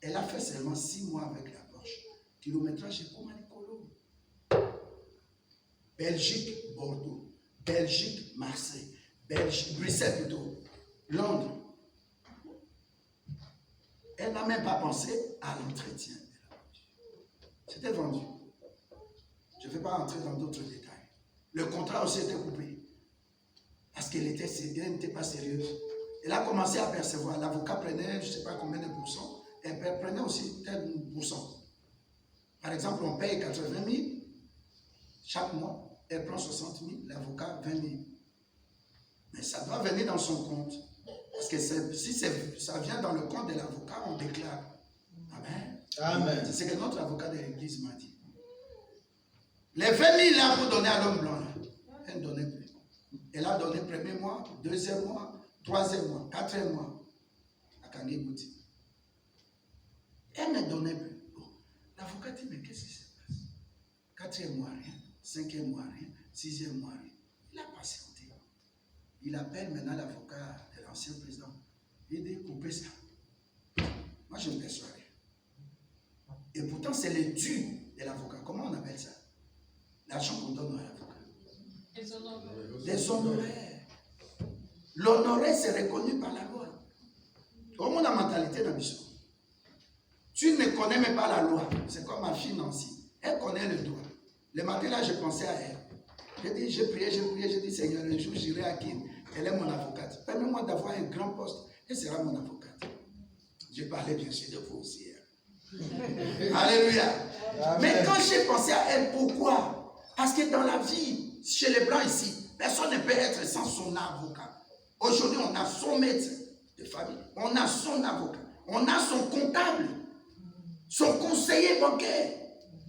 S1: Elle a fait seulement 6 mois avec la Porsche. Kilométrage est comme un colo. Belgique, Bordeaux. Belgique, Marseille. Belgique, Bruxelles plutôt. Londres. Elle n'a même pas pensé à l'entretien. C'était vendu. Je ne vais pas entrer dans d'autres détails. Le contrat aussi était coupé. Parce qu'elle n'était pas sérieuse. Elle a commencé à percevoir. L'avocat prenait, je ne sais pas combien de pourcents. Elle prenait aussi tel pourcent. Par exemple, on paye 80 000 chaque mois. Elle prend 60 000, l'avocat 20 000. Mais ça doit venir dans son compte. Parce que si ça vient dans le compte de l'avocat, on déclare. Amen.
S2: Amen.
S1: C'est ce que notre avocat de l'église m'a dit. Les 20 000 là pour donner à l'homme blanc, là, elle ne donnait plus. Elle a donné premier mois, deuxième mois, troisième mois, quatrième mois à Kangi Bouti. Elle ne donnait plus. Bon, l'avocat dit, mais qu'est-ce qui se passe? Quatrième mois, rien. Cinquième mois, rien. Sixième mois, rien. Il a patienté. Il appelle maintenant l'avocat de l'ancien président. Il dit, coupez ça. Moi, je ne perçois rien. Et pourtant, c'est le dû de l'avocat. Comment on appelle ça? L'argent qu'on donne à l'avocat. Des honoraires. L'honoraire, c'est reconnu par la loi. Comme on a mentalité dans mission. Tu ne connais même pas la loi. C'est comme ma fille Nancy. Elle connaît le droit. Le matin, là, je pensais à elle. J'ai prié, j'ai dit, Seigneur, le jour, j'irai à Kin. Elle est mon avocate. Permets-moi d'avoir un grand poste. Elle sera mon avocate. Je parlais bien sûr de vous aussi. Alléluia. Amen. Mais quand j'ai pensé à elle, pourquoi? Parce que dans la vie, chez les Blancs ici, personne ne peut être sans son avocat. Aujourd'hui, on a son médecin de famille, on a son avocat, on a son comptable, son conseiller bancaire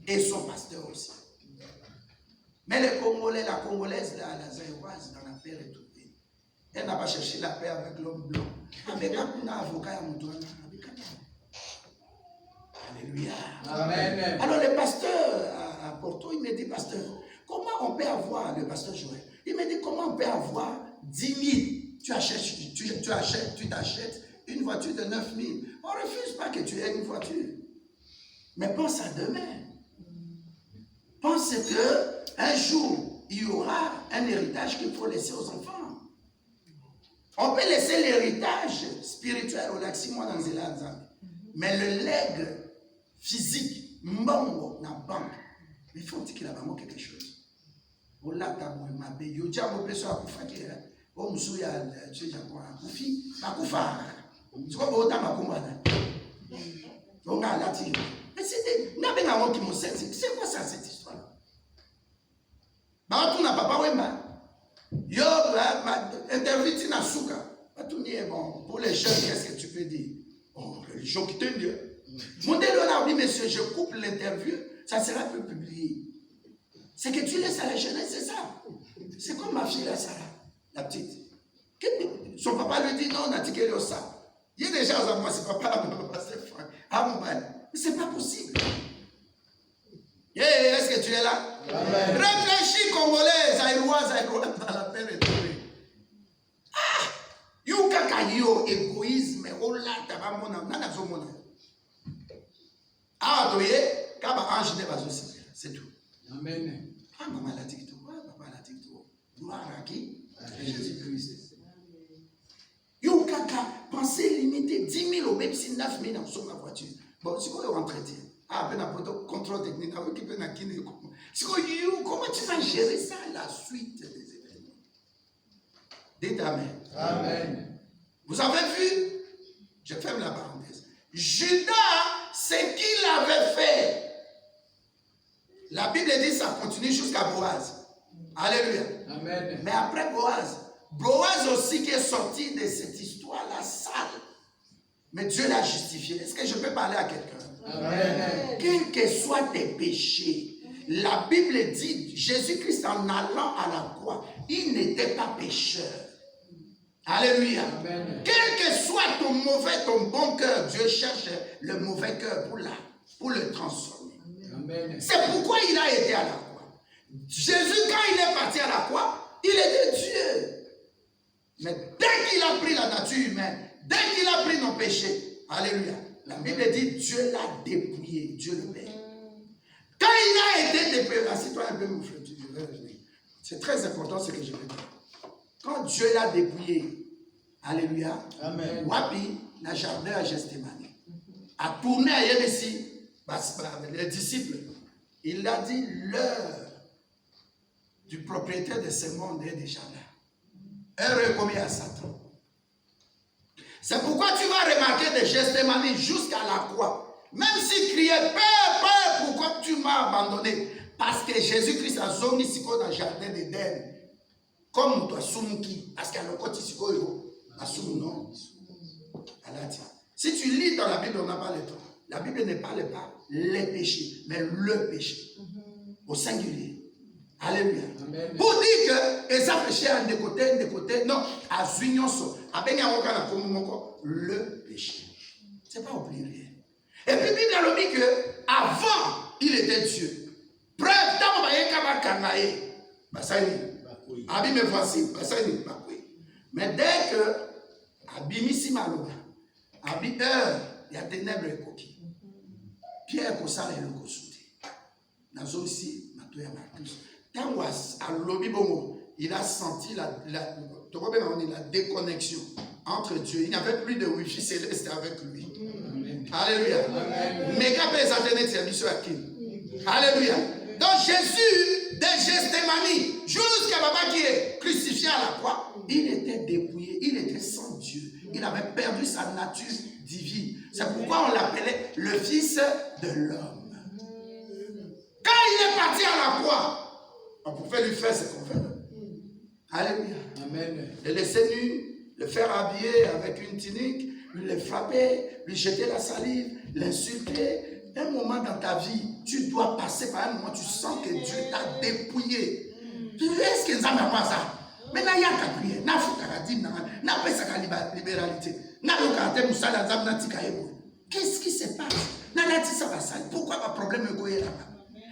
S1: et son pasteur aussi. Mais les Congolais, la Congolaise, la Zaïroise, dans la paix retrouvée, elle n'a pas cherché la paix avec l'homme blanc. Avec un avocat, alléluia. Amen. Alors le pasteur à Porto, il me dit, pasteur, comment on peut avoir, le pasteur Joël, il me dit, comment on peut avoir 10 000, tu t'achètes une voiture de 9 000. On ne refuse pas que tu aies une voiture. Mais pense à demain. Pense qu'un jour, il y aura un héritage qu'il faut laisser aux enfants. On peut laisser l'héritage spirituel au Laximo dans Zélanzam. Mais le legs physique, mbongo, na banque, il faut qu'il a vraiment quelque chose. Olata mwe yo jambo peso akufakira. O msuya tshija kwa kufi, akufa. Siko bota makumbana. Donga lati. Mais c'est n'abenga mo ki mo sensi. C'est quoi ça cette histoire? Ba tu na papa wemba. Yo interviti na suka. Ba tu ni bon pour les jeunes, qu'est-ce que tu peux dire? Oh, les gens qui t'aiment bien. Mon délire a dit, monsieur, je coupe l'interview, ça sera peu publié. C'est que tu laisses à la jeunesse, c'est ça. C'est comme ma fille, là, Sarah, la petite. Son papa lui dit, non, on a dit qu'elle est ça. Il y a déjà à moi, c'est papa, c'est frère. Ah, mon père. Mais c'est pas possible. Yeah, est-ce que tu es là? Amen. Réfléchis, Congolais, Zaïrois, dans la paix retrouvée. Ah! Yukaka yo, égoïsme, oh là, t'as pas mon âme, n'a pas mon âme. Ah, tu es, quand ange n'est pas aussi, c'est tout. Amen. Ah, maman l'a dit tout, papa l'a dit tout. Gloire à qui? Jésus-Christ. Yukaka, pensez limiter 10 000 ou même si 9 000 sur ma voiture. Bon, c'est quoi l'entretien? Ah, ben, après, contrôle technique, avec qui peut n'a qui c'est quoi, comment tu vas gérer ça, la suite des événements? Dites Amen. Amen. Vous avez vu? Je ferme la parenthèse. Judas, ce qu'il avait fait. La Bible dit ça continue jusqu'à Boaz. Alléluia. Amen. Mais après Boaz aussi qui est sorti de cette histoire-là sale. Mais Dieu l'a justifié. Est-ce que je peux parler à quelqu'un? Amen. Quels que soient tes péchés, la Bible dit, Jésus-Christ en allant à la croix, il n'était pas pécheur. Alléluia.
S2: Amen.
S1: Quel que soit ton bon cœur, Dieu cherche le mauvais cœur pour le transformer.
S2: Amen.
S1: C'est pourquoi il a été à la croix. Jésus, quand il est parti à la croix, il était Dieu. Mais dès qu'il a pris la nature humaine, dès qu'il a pris nos péchés, alléluia, la Bible dit Dieu l'a dépouillé, Dieu le Père. Quand il a été dépouillé, assieds-toi un peu mon frère, je vais revenir. C'est très important ce que je veux dire. Quand Dieu l'a dépouillé, alléluia,
S2: Amen.
S1: Wapi, le jardin à Gethsémani, a tourné à Yébessi, les disciples, il a dit l'heure du propriétaire de ce monde et des jardins est reconnue à Satan. C'est pourquoi tu vas remarquer de Gethsémani jusqu'à la croix. Même s'il criait, Père, Père, pourquoi tu m'as abandonné? Parce que Jésus-Christ a zongi siko dans le jardin d'Éden. Comme toi, Sumuki. Parce qu'il y a le côté siko yo. Non. Si tu lis dans la Bible, on n'a pas le temps. La Bible ne parle pas les péchés, mais le péché. Au singulier. Alléluia.
S2: Amen.
S1: Pour dire que et ça péché à des côtés, non, à Zunionso, à le péché. C'est pas oublier. Et puis, la Bible a dit que avant, il était Dieu. Preuve, tant Abi me voici, mais dès que Abimisi Maloba, Abi il y a ténèbres et coquilles. Pierre Kossar et le Kossouté. Nazo aussi, Matoya Marcus. Tanwas, à Lobi Bomo, il a senti la déconnexion entre Dieu. Il n'y avait plus de wifi céleste avec lui. Amen. Alléluia. Mais Alléluia. Donc Jésus, de Gethsémani, jusqu'à Baba qui est crucifié à la croix, il était dépouillé, il était sans Dieu. Il avait perdu sa nature divine. C'est pourquoi on l'appelait le Fils de l'homme. Quand il est parti à la croix, on pouvait lui faire ce qu'on veut. Alléluia.
S2: Amen.
S1: Le laisser nu, le faire habiller avec une tunique, le frapper, lui jeter la salive, l'insulter. Un moment dans ta vie, tu dois passer par un moment, tu sens que Dieu t'a dépouillé. Est-ce que ça m'a pas ça? Mais il y a qu'à prier. Il faut qu'il libéralité. Qu'est-ce qui se passe? Pourquoi pas problème est là-bas?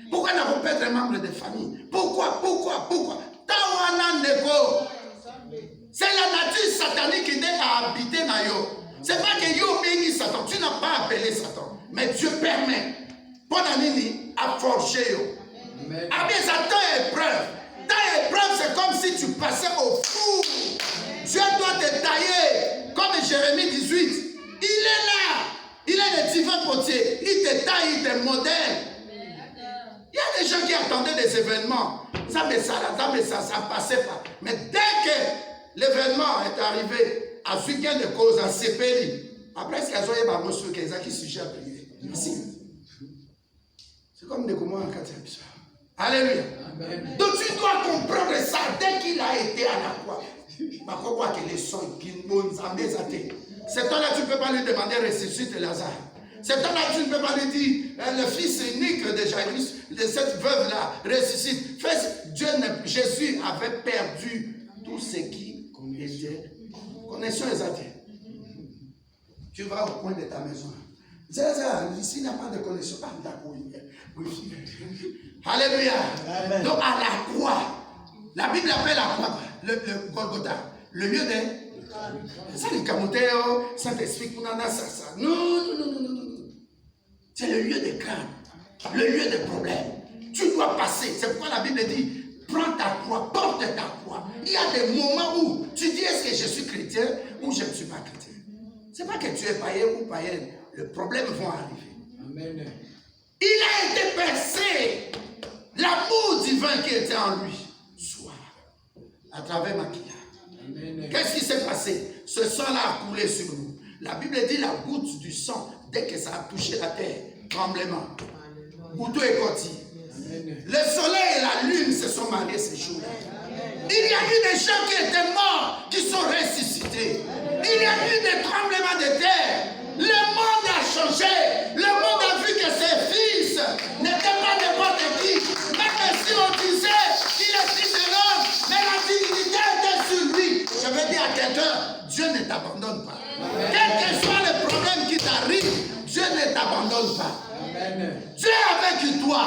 S1: Pourquoi n'a pas être un membre de famille? Pourquoi? C'est la nature satanique qui a habité dans yo. C'est pas que yo béni Satan. Tu n'as pas appelé Satan. Mais Dieu permet. Pour Nanini à forger yo. Avec Satan épreuve. Ta épreuve, c'est comme si tu passais au four. Dieu doit te tailler. Comme Jérémie 18. Il est là. Il est le divin potier. Il te taille, il te modèle. Il y a des gens qui attendaient des événements. Ça passait pas. Mais dès que l'événement est arrivé, à ce qu'il y a de cause, à CPI, après ce qu'il y a des choses qui sont sujet à prier. C'est comme des communs en 4e. Alléluia. Amen. Donc tu dois comprendre ça dès qu'il a été à la croix. C'est toi là, tu ne peux pas lui demander ressuscite Lazare. C'est toi là, tu ne peux pas lui dire le fils unique de Jairus, de cette veuve-là, ressuscite. Jésus avait perdu tout ce qui était. Connaissons les athées. Tu vas au coin de ta maison. Ici, il n'y a pas de connexion. Alléluia. Amen. Donc à la croix, la Bible appelle la croix le Golgotha, le lieu de. Ça, les camoteurs, Saint-Esprit, ça. Non. C'est le lieu de crainte, le lieu de problème. Tu dois passer. C'est pourquoi la Bible dit prends ta croix, porte ta croix. Il y a des moments où tu dis est-ce que je suis chrétien ou je ne suis pas chrétien. Ce n'est pas que tu es païen ou païenne. Les problèmes vont arriver. Amen. Il a été percé. L'amour divin qui était en lui. Soit à travers Maquilla. Qu'est-ce qui s'est passé? Ce sang-là a coulé sur nous. La Bible dit la goutte du sang, dès que ça a touché la terre, tremblement. Couteau et côté. Le soleil et la lune se sont mariés ces jours-là. Il y a eu des gens qui étaient morts, qui sont ressuscités. Il y a eu des tremblements de terre. Le monde a changé. Le monde a vu que ses fils n'étaient pas n'importe qui. Même si on disait qu'il est fils de l'homme, mais la divinité était sur lui. Je veux dire à quelqu'un, t'abandonne pas.
S2: Amen.
S1: Dieu est avec toi.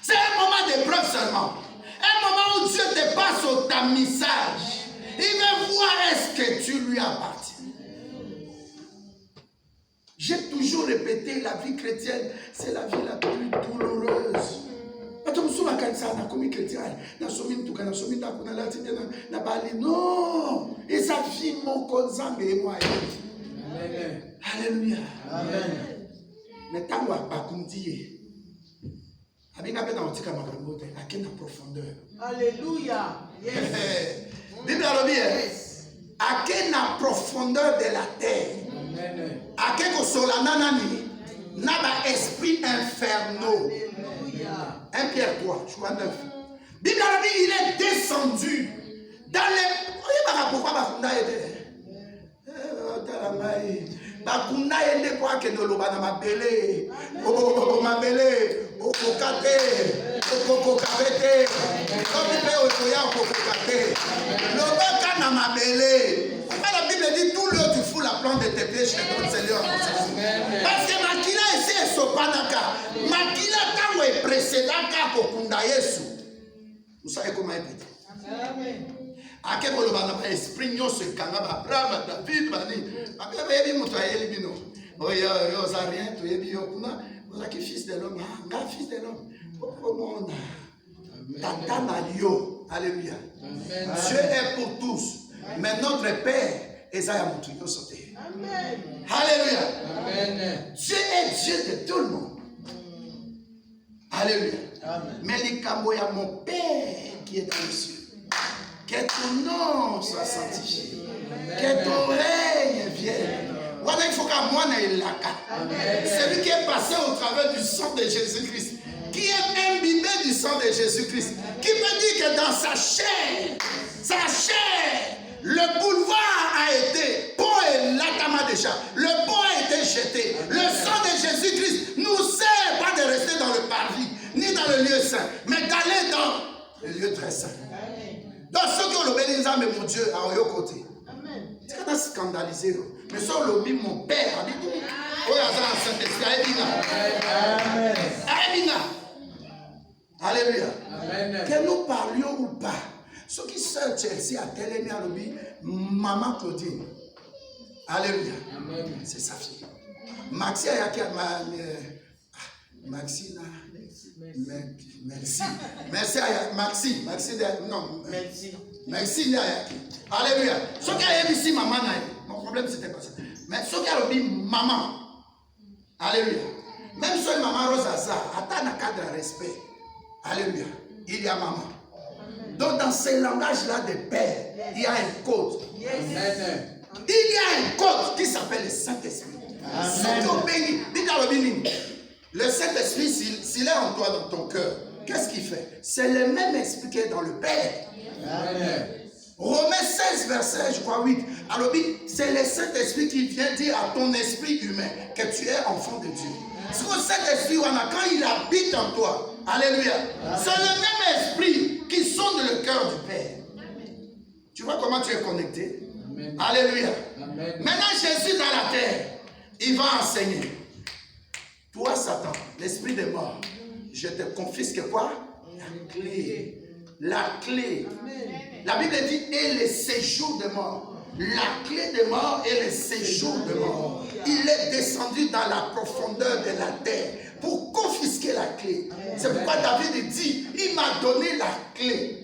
S1: C'est un moment d'épreuve seulement. Un moment où Dieu te passe au tamisage. Il veut voir est-ce que tu lui appartiens. J'ai toujours répété, la vie chrétienne, c'est la vie la plus douloureuse. Non, et ça vit mon cousin et moi. Alléluia.
S2: Amen.
S1: Mais tant que bakundi, avec un peu d'antique à quelle profondeur.
S3: Alléluia. Yes.
S1: Bible a dit,
S3: Yes.
S1: à quelle profondeur de la terre.
S2: Amen.
S1: À quel solananani n'a pas esprit infernaux.
S3: Alléluia.
S1: 1 Pierre 3, je crois 9. Bible a dit, il est descendu dans les. Pourquoi Bakunda était? Bakunda était pour que nous l'obana mabele. Mabele. Okokate. Okokate. Comme il fait Okoya Okokate. L'obaka n'a mabele. La Bible dit tout l'eau tu fous la plante de tes pieds chez ton Seigneur. Parce que Makila ici est sopanaka. Makila quand est précédent quand Kokunda Yesu. Vous savez comment il peut dire?
S3: Amen.
S1: À quel moment on a esprit nous se kangaba Abraham David bani. Après baby mutoyeli bino. Oya oza rien tu ebi okuna. Oza qui fils de l'homme. Ah, fils de l'homme. Comment on a? Tata na yo. Alléluia. Dieu est pour tous. Mais notre Père est à Moutuyo sauté.
S3: Amen.
S1: Alléluia.
S2: Amen.
S1: Dieu est Dieu de tout le monde. Alléluia.
S2: Amen.
S1: Mais les Kamboya, mon Père qui est dans les cieux. Que ton nom soit sanctifié. Que ton règne vienne. Voilà, il faut qu'à moi n'aille la carte. Celui qui est passé au travers du sang de Jésus-Christ, qui est imbibé du sang de Jésus-Christ, qui me dit que dans sa chair, le boulevard a été, pont et l'atama déjà, le pont a été jeté. Le sang de Jésus-Christ nous sert pas de rester dans le parvis, ni dans le lieu saint, mais d'aller dans le lieu très saint. Donc ceux qui ont le bénédiction, mais mon Dieu, à your côté. C'est quand on scandalisé. Mais sur le but, mon père a dit, oh, il y a un Saint-Esprit, Amen. Alléluia.
S2: Amen.
S1: Que nous parlions ou pas. Ceux qui sont Chelsea à Télémi à l'objet, Maman Claudine. Alléluia.
S2: Amen.
S1: C'est sa fille. Maxi a yaké Maxi là. Merci. Merci à Maxi. Maxi non.
S3: Merci.
S1: Merci là. Alléluia. Ceux qui a ici maman là. Mon problème c'était pas ça. Mais ceux qui a dit maman. Alléluia. Même si maman Rosa attend un cadre de respect. Alléluia. Il y a maman. Donc dans ce langage-là de père, il y a un code.
S2: Amen.
S1: Il y a un code qui s'appelle le Saint-Esprit. Le Saint-Esprit, s'il est en toi, dans ton cœur, qu'est-ce qu'il fait? C'est le même esprit qui est dans le Père.
S2: Amen.
S1: Romains 16, verset, je crois 8. Alors, c'est le Saint-Esprit qui vient dire à ton esprit humain que tu es enfant de Dieu. C'est que le Saint-Esprit, quand il habite en toi, alléluia, c'est le même esprit qui sonde le cœur du Père. Tu vois comment tu es connecté?
S2: Amen.
S1: Alléluia.
S2: Amen.
S1: Maintenant, Jésus dans la terre, il va enseigner. Toi, Satan, l'esprit de mort, je te confisque quoi? La clé. La clé. La Bible dit, et le séjour de mort. La clé de mort et le séjour de mort. Il est descendu dans la profondeur de la terre pour confisquer la clé. C'est pourquoi David dit, il m'a donné la clé.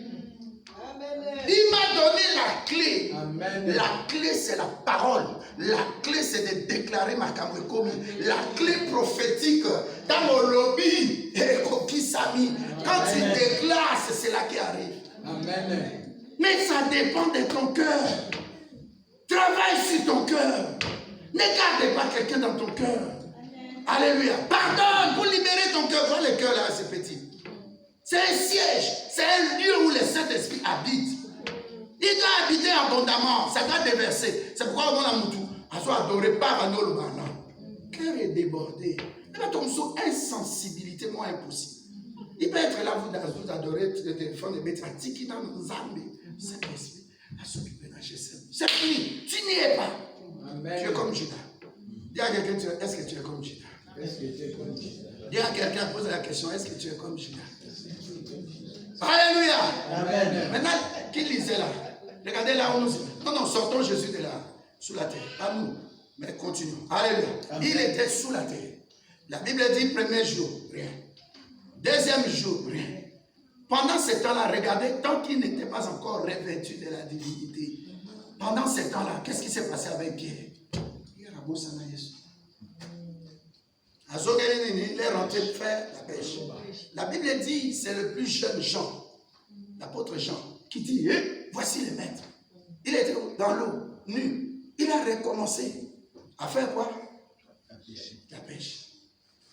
S1: Il m'a donné la clé.
S2: Amen.
S1: La clé, c'est la parole. La clé, c'est de déclarer ma kamwekomi. La clé prophétique, dans mon lobby, et kokisami. Quand tu déclares, c'est cela qui arrive.
S2: Amen.
S1: Mais ça dépend de ton cœur. Travaille sur ton cœur. Ne garde pas quelqu'un dans ton cœur. Alléluia. Pardonne pour libérer ton cœur. Vois le cœur là, c'est petit. C'est un siège. C'est un lieu où le Saint-Esprit habite. Il doit habiter abondamment. Ça doit déverser. C'est pourquoi on a moutou. À soi adorer pas à nous le matin. Cœur est débordé. Il va tomber sur insensibilité, moi impossible. Il peut être là, vous adorez le téléphone de mettre un tiki dans nos âmes. Saint-Esprit, à s'occuper d'un GSM. C'est fini. Tu n'y es pas.
S2: Amen.
S1: Tu es comme Judas. Dis à quelqu'un, est-ce que tu es comme Judas?
S2: Est-ce que tu es comme Judas?
S1: Dis à quelqu'un, pose la question, est-ce que tu es comme Judas? Alléluia.
S2: Amen.
S1: Maintenant, qui lisait là? Regardez là où nous sommes. Non, sortons Jésus de là, sous la terre. Pas nous, mais continuons. Alléluia.
S2: Amen.
S1: Il était sous la terre. La Bible dit, premier jour, rien. Deuxième jour, rien. Pendant ce temps-là, regardez, tant qu'il n'était pas encore revêtu de la divinité, pendant ce temps-là, qu'est-ce qui s'est passé avec Pierre? Il est rentré faire la pêche. La Bible dit, c'est le plus jeune Jean, l'apôtre Jean, qui dit, voici le maître. Il était dans l'eau, nu. Il a recommencé à faire quoi? La pêche.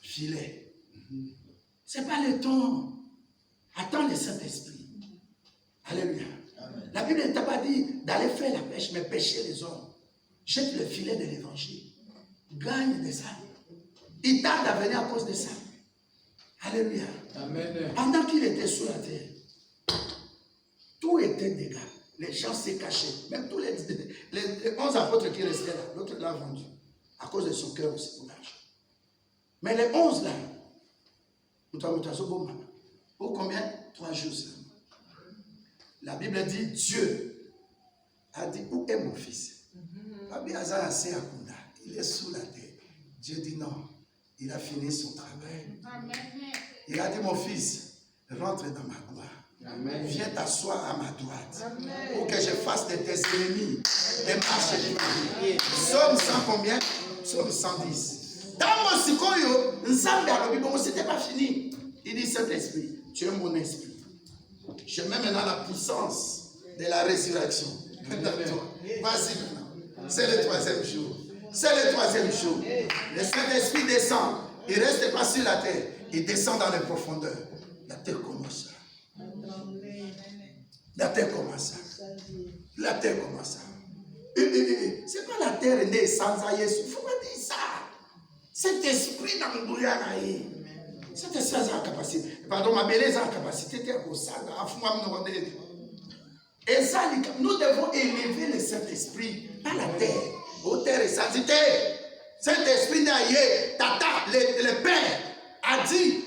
S1: Filet. C'est pas le temps. Attends le Saint-Esprit. Alléluia. Amen. La Bible ne t'a pas dit d'aller faire la pêche, mais pêcher les hommes. Jette le filet de l'évangile. Gagne des âmes. Il tarde à venir à cause de ça. Alléluia. Amen. Pendant qu'il était sous la terre, tout était dégâts. Les gens s'est cachés. Même tous les 11 apôtres qui restaient là, l'autre l'a vendu. À cause de son cœur aussi pour l'argent. Mais les 11 là, pour combien? 3 jours seulement. La Bible dit, Dieu a dit, où est mon fils? Il est sous la terre. Dieu dit non, il a fini son travail. Amen. Il a dit, mon fils, rentre dans ma gloire. Amen. Viens t'asseoir à ma droite. Amen. Pour que je fasse de tes ennemis des marches de ma vie. Psaume 100 combien? Psaume 110. Dans mon sikoyo, c'était pas fini. Il dit, Saint-Esprit, tu es mon esprit. Je mets maintenant la puissance de la résurrection. Vas-y maintenant. C'est le 3e jour. C'est le 3e jour. Le Saint-Esprit descend. Il ne reste pas sur la terre. Il descend dans les profondeurs. La terre commence. La terre commence. La terre commence. C'est pas la terre née sans Jésus. Il ne faut pas dire ça. Cet esprit dans le brouillard. Cet esprit a la capacité. Pardon, ma belle a la capacité. Et ça, nous devons élever le Saint-Esprit, pas la terre. Au terre et sainteté. Saint-Esprit d'ailleurs, Tata, le Père, a dit,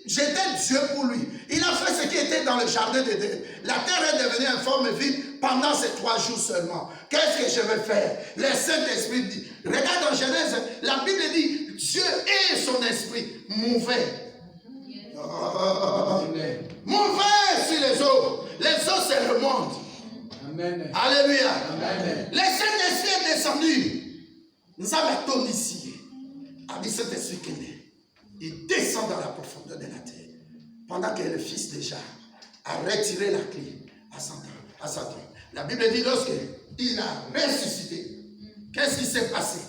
S1: j'étais Dieu pour lui. Il a fait ce qui était dans le jardin d'Éden. La terre est devenue informe vide pendant ces 3 jours seulement. Qu'est-ce que je vais faire? Le Saint-Esprit dit, regarde en Genèse, la Bible dit, Dieu et son esprit mouvaient. Mouvaient sur les eaux. Les eaux, c'est le monde. Amen. Alléluia. Amen. Le Saint-Esprit est descendu. Nous avons ici. Avec cet esprit qui est. Il descend dans la profondeur de la terre. Pendant que le Fils déjà a retiré la clé à Satan. La Bible dit lorsqu'il a ressuscité, qu'est-ce qui s'est passé?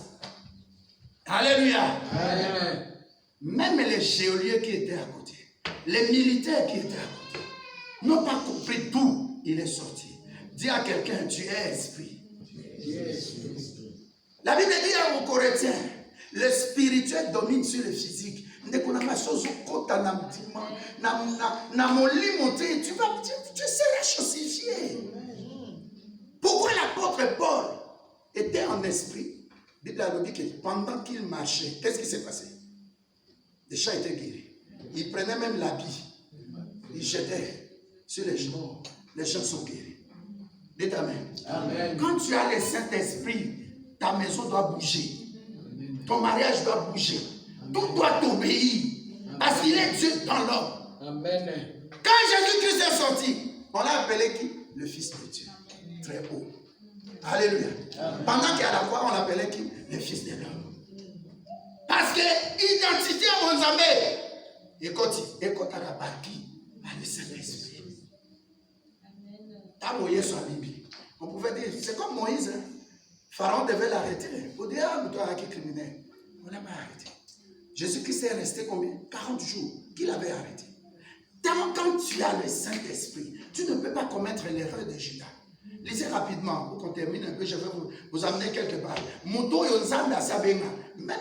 S1: Alléluia. Amen. Même les geôliers qui étaient à côté, les militaires qui étaient à côté, n'ont pas compris d'où il est sorti. Dis à quelqu'un, tu es esprit. La Bible dit aux Corinthiens, le spirituel domine sur le physique. Tu seras chaussifié. Pourquoi l'apôtre Paul était en esprit? La Bible a dit que pendant qu'il marchait, qu'est-ce qui s'est passé? Les chats étaient guéris. Il prenait même l'habit. Il jetait sur les gens. Les gens sont guéris. Dites Amen. Amen. Quand tu as le Saint-Esprit, ta maison doit bouger. Ton mariage doit bouger. Tout doit t'obéir. Parce qu'il est Dieu dans l'homme. Amen. Quand Jésus-Christ est sorti, on l'a appelé qui? Le Fils de Dieu. Très haut. Alléluia. Amen. Pendant qu'il y a la croix, on l'appelait qui? Le Fils de l'homme. Parce que identité à mon ami. Et quand il est par qui? Par le Saint-Esprit. T'as Moïse sur la Bible. On pouvait dire, c'est comme Moïse. Hein? Pharaon devait l'arrêter. Pour dire, ah, toi, qui est criminel. On n'a pas arrêté. Jésus-Christ est resté combien? 40 jours qu'il avait arrêté. Quand tu as le Saint-Esprit, tu ne peux pas commettre l'erreur de Judas. Lisez rapidement, pour qu'on termine un peu, je vais vous amener quelque part. Même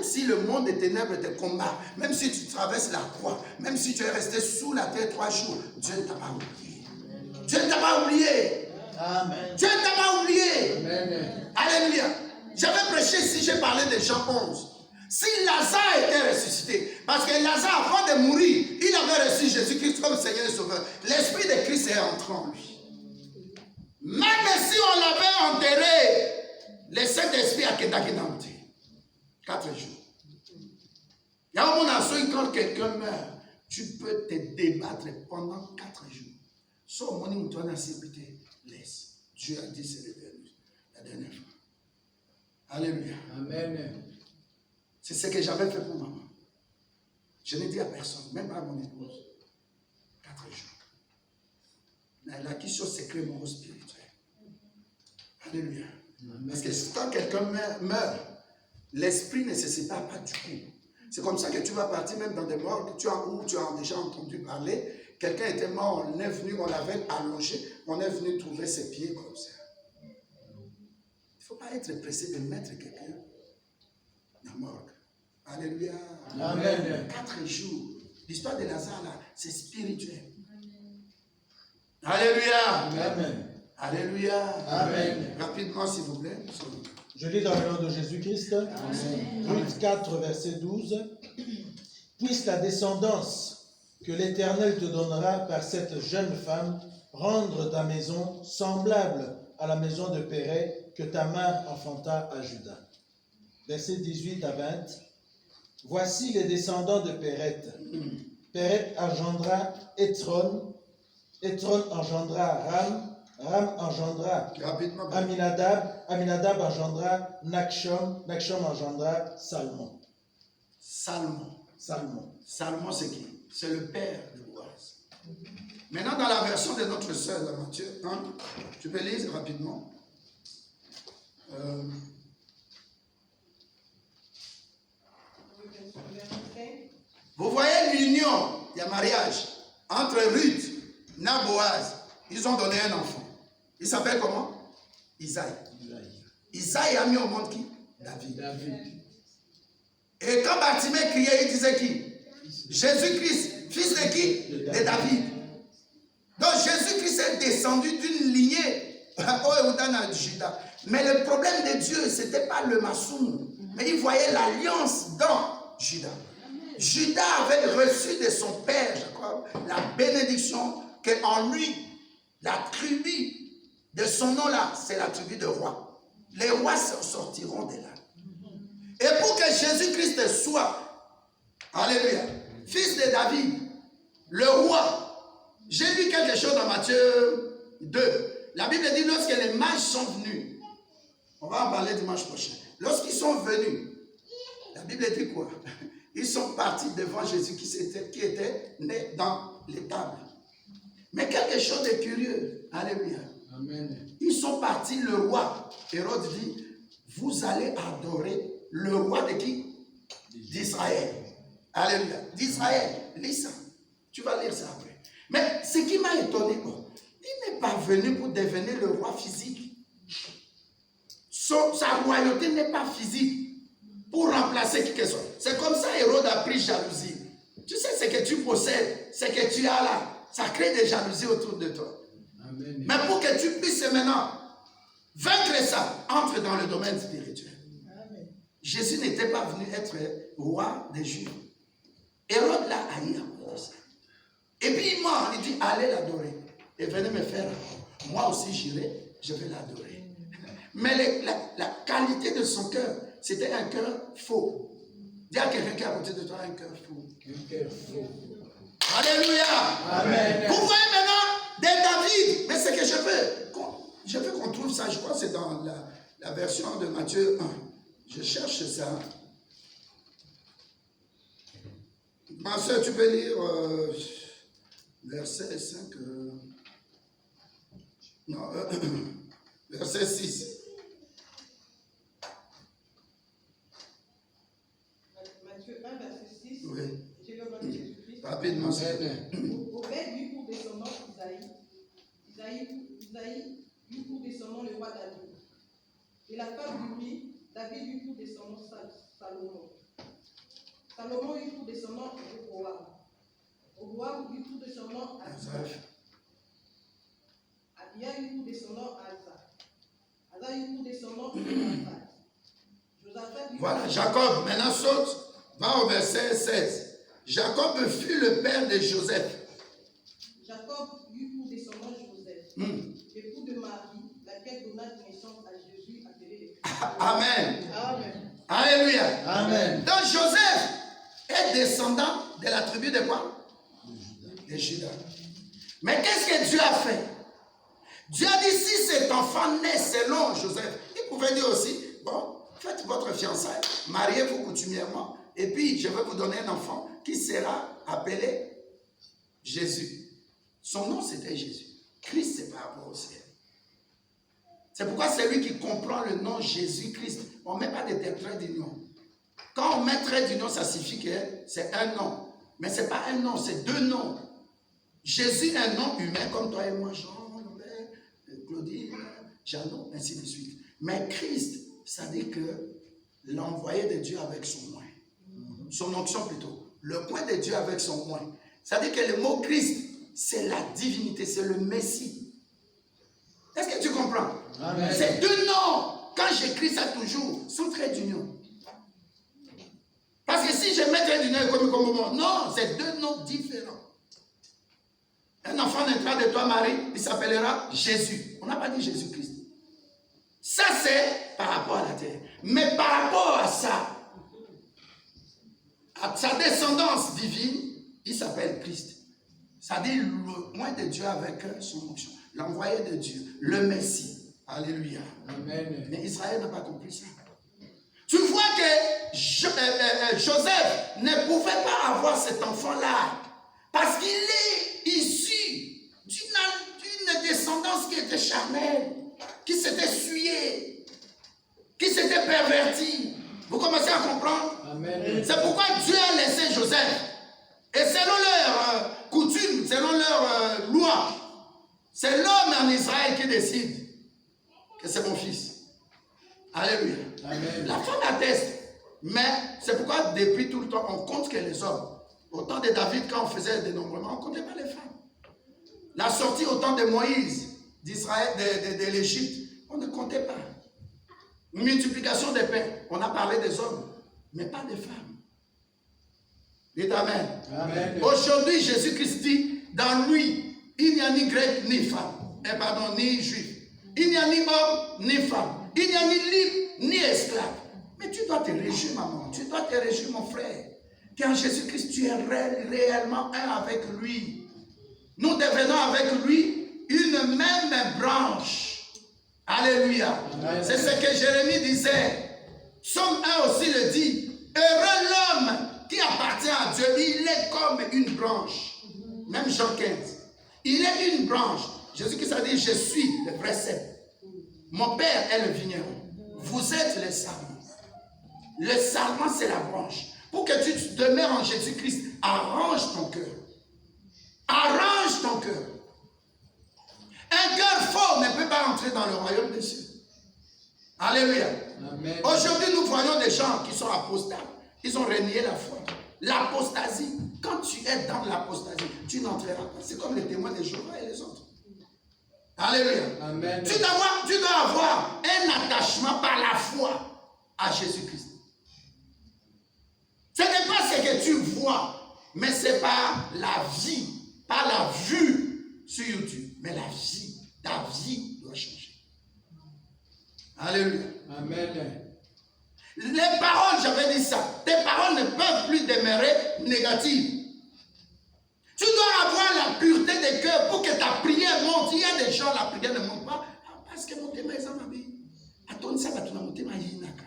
S1: si le monde des ténèbres te combat, même si tu traverses la croix, même si tu es resté sous la terre 3 jours, Dieu ne t'a pas oublié. Dieu ne t'a pas oublié. Amen. Dieu ne t'a pas oublié. Amen. Alléluia. J'avais prêché si j'ai parlé de Jean 11. Si Lazare était ressuscité, parce que Lazare, avant de mourir, il avait reçu Jésus-Christ comme Seigneur et Sauveur. L'Esprit de Christ est entré en lui. Même si on l'avait enterré, le Saint-Esprit a quitté 4 jours. Il y a un moment où quand quelqu'un meurt, tu peux te débattre pendant 4 jours. Sauf au moment où tu as sécurité, laisse. Dieu a dit c'est la dernière fois. Alléluia.
S2: Amen.
S1: C'est ce que j'avais fait pour maman. Je n'ai dit à personne, même pas à mon épouse. 4 jours. Mais elle a acquis ce secret mon spirituel. Alléluia. Amen. Parce que quand quelqu'un meurt, l'esprit ne se sépare pas du coup. C'est comme ça que tu vas partir même dans des morts où tu as déjà entendu parler. Quelqu'un était mort, on est venu, on l'avait allongé, on est venu trouver ses pieds comme ça. Il ne faut pas être pressé de mettre quelqu'un dans la morgue. Alléluia.
S2: Amen.
S1: 4 jours. L'histoire de Lazare, là, c'est spirituel. Alléluia.
S2: Amen.
S1: Alléluia.
S2: Amen.
S1: Rapidement, s'il vous plaît.
S4: Je lis dans le nom de Jésus-Christ. Ruth 4, verset 12. Puisse la descendance que l'Éternel te donnera par cette jeune femme rendre ta maison semblable à la maison de Péret que ta mère enfanta à Juda. Verset 18 à 20. Voici les descendants de Péret. Péret engendra Étron. Étron engendra Ram. Ram engendra Aminadab. Aminadab engendra Nachshon. Nachshon engendra Salmon.
S1: Salmon, c'est qui? C'est le père de Boaz. Maintenant, dans la version de notre sœur, de Matthieu 1, tu peux lire rapidement. Vous voyez l'union, il y a mariage entre Ruth et Boaz. Ils ont donné un enfant. Il s'appelle comment? Isaïe. Isaïe a mis au monde qui? David. Et quand Bartimée criait, il disait qui? Jésus-Christ, fils de qui? De David. Donc Jésus-Christ est descendu d'une lignée au Juda. Mais le problème de Dieu, ce n'était pas le maçon, mais il voyait l'alliance dans Juda. Juda avait reçu de son père Jacob la bénédiction qu'en lui, la tribu de son nom là, c'est la tribu de roi. Les rois sortiront de là. Et pour que Jésus-Christ soit, alléluia, fils de David, le roi, j'ai lu quelque chose dans Matthieu 2. La Bible dit lorsque les mages sont venus, on va en parler dimanche prochain. Lorsqu'ils sont venus, la Bible dit quoi? Ils sont partis devant Jésus qui était né dans l'étable. Mais quelque chose de curieux, alléluia.
S2: Amen.
S1: Ils sont partis, le roi, Hérode dit, vous allez adorer le roi de qui? D'Israël. Alléluia. D'Israël. Lis ça. Tu vas lire ça après. Mais ce qui m'a étonné, il n'est pas venu pour devenir le roi physique. Sa royauté n'est pas physique pour remplacer qui que ce soit. C'est comme ça Hérode a pris jalousie. Tu sais ce que tu possèdes, ce que tu as là, ça crée des jalousies autour de toi.
S2: Amen.
S1: Mais pour que tu puisses maintenant vaincre ça, entre dans le domaine spirituel.
S3: Amen.
S1: Jésus n'était pas venu être roi des Juifs. Hérode l'a haï à cause de ça. Et puis il m'a dit, allez l'adorer. Et venez me faire rapport. Moi aussi j'irai, je vais l'adorer. Mais la qualité de son cœur, c'était un cœur faux. Dis à quelqu'un qui est à côté de toi, un cœur faux.
S2: Un cœur faux.
S1: Alléluia.
S2: Amen.
S1: Vous voyez maintenant des David. Mais ce que je veux qu'on trouve ça, je crois que c'est dans la version de Matthieu 1. Je cherche ça. Ma soeur, tu peux lire verset 5. Non, verset 6.
S3: Matthieu 1, verset 6.
S1: Oui.
S3: Je le vois de Jésus-Christ.
S1: Rapidement, c'est
S3: Obed eut pour descendant Isaïe eut pour descendant le roi David. Et la femme d'Uri, David eut pour descendant Salomon. Salomon eut pour descendant Roboam. Roboam eut pour descendant Abia. Abia eut pour descendant Asa. Asa eut pour descendant Josaphat. Josaphat
S1: Voilà, Jacob, maintenant saute, va au verset 16. Jacob fut le père de Joseph.
S3: Jacob eut pour descendant Joseph, époux de Marie, laquelle donna naissance à Jésus, appelé le Christ.
S1: Amen.
S3: Amen.
S1: Alléluia.
S4: Amen.
S1: Donc Joseph est descendant de la tribu de quoi? De Juda. Mais qu'est-ce que Dieu a fait? Dieu a dit, si cet enfant naît selon Joseph, il pouvait dire aussi, bon, faites votre fiançailles, mariez-vous coutumièrement, et puis je vais vous donner un enfant qui sera appelé Jésus. Son nom, c'était Jésus. Christ, c'est par rapport au ciel. C'est pourquoi c'est lui qui comprend le nom Jésus-Christ. On ne met pas des traits d'union. Quand on met trait d'union, ça signifie que c'est un nom. Mais ce n'est pas un nom, c'est deux noms. Jésus est un nom humain comme toi et moi, Jean, Robert, Claudine, Jeannot, ainsi de suite. Mais Christ, ça dit que l'envoyé de Dieu avec son oint. Son onction plutôt. Le coin de Dieu avec son oint. Ça dit que le mot Christ, c'est la divinité, c'est le Messie. Est-ce que tu comprends?
S4: Amen.
S1: C'est deux noms. Quand j'écris ça toujours, sous trait d'union. Parce que si je mets trait d'union comme moment, non, c'est deux noms différents. Un enfant naîtra de toi, Marie, il s'appellera Jésus. On n'a pas dit Jésus-Christ. Ça, c'est par rapport à la terre. Mais par rapport à ça, à sa descendance divine, il s'appelle Christ. Ça dit le point de Dieu avec son onction. L'envoyé de Dieu, le Messie. Alléluia.
S2: Amen.
S1: Mais Israël n'a pas compris ça. Tu vois que Joseph ne pouvait pas avoir cet enfant-là parce qu'il est issu d'une descendance qui était charnelle, qui s'était souillée, qui s'était pervertie. Vous commencez à comprendre?
S2: Amen.
S1: C'est pourquoi Dieu a laissé Joseph. Et selon leur coutume, selon leur loi, c'est l'homme en Israël qui décide que c'est mon fils. Alléluia.
S2: Amen.
S1: La femme atteste. Mais c'est pourquoi depuis tout le temps, on compte que les hommes. Au temps de David, quand on faisait le dénombrement, on ne comptait pas les femmes. La sortie au temps de Moïse, d'Israël, de l'Égypte, on ne comptait pas. Une multiplication des pains, on a parlé des hommes, mais pas des femmes. Dites Amen.
S2: Amen.
S1: Aujourd'hui, Jésus-Christ dit, dans lui, il n'y a ni grec ni femme, ni juif. Il n'y a ni homme ni femme. Il n'y a ni libre ni esclave. Mais tu dois te réjouir, maman. Tu dois te réjouir, mon frère. Qu'en Jésus-Christ, tu es réellement un avec lui. Nous devenons avec lui une même branche. Alléluia. C'est ce que Jérémie disait. Somme 1 aussi le dit. Heureux l'homme qui appartient à Dieu. Il est comme une branche. Même Jean 15. Il est une branche. Jésus-Christ a dit, je suis le vrai cep. Mon père est le vigneron. Vous êtes les sarments. Le sarment, c'est la branche. Pour que tu demeures en Jésus-Christ, arrange ton cœur. Arrange ton cœur. Un cœur fort ne peut pas entrer dans le royaume des cieux. Alléluia.
S2: Amen.
S1: Aujourd'hui, nous voyons des gens qui sont apostats. Ils ont renié la foi. L'apostasie, quand tu es dans l'apostasie, tu n'entreras pas. C'est comme les témoins de Jéhovah et les autres. Alléluia.
S2: Amen.
S1: Tu dois avoir un attachement par la foi à Jésus-Christ. Ce n'est pas ce que tu vois, mais c'est par la vie, par la vue sur YouTube. Mais la vie, ta vie doit changer. Alléluia.
S2: Amen.
S1: Les paroles, j'avais dit ça, tes paroles ne peuvent plus demeurer négatives. Tu dois avoir la pureté de cœur pour que ta prière monte. Il y a des gens, la prière ne monte pas parce que mon thème est amabi. Attends, ça va tout mon thème yinaka.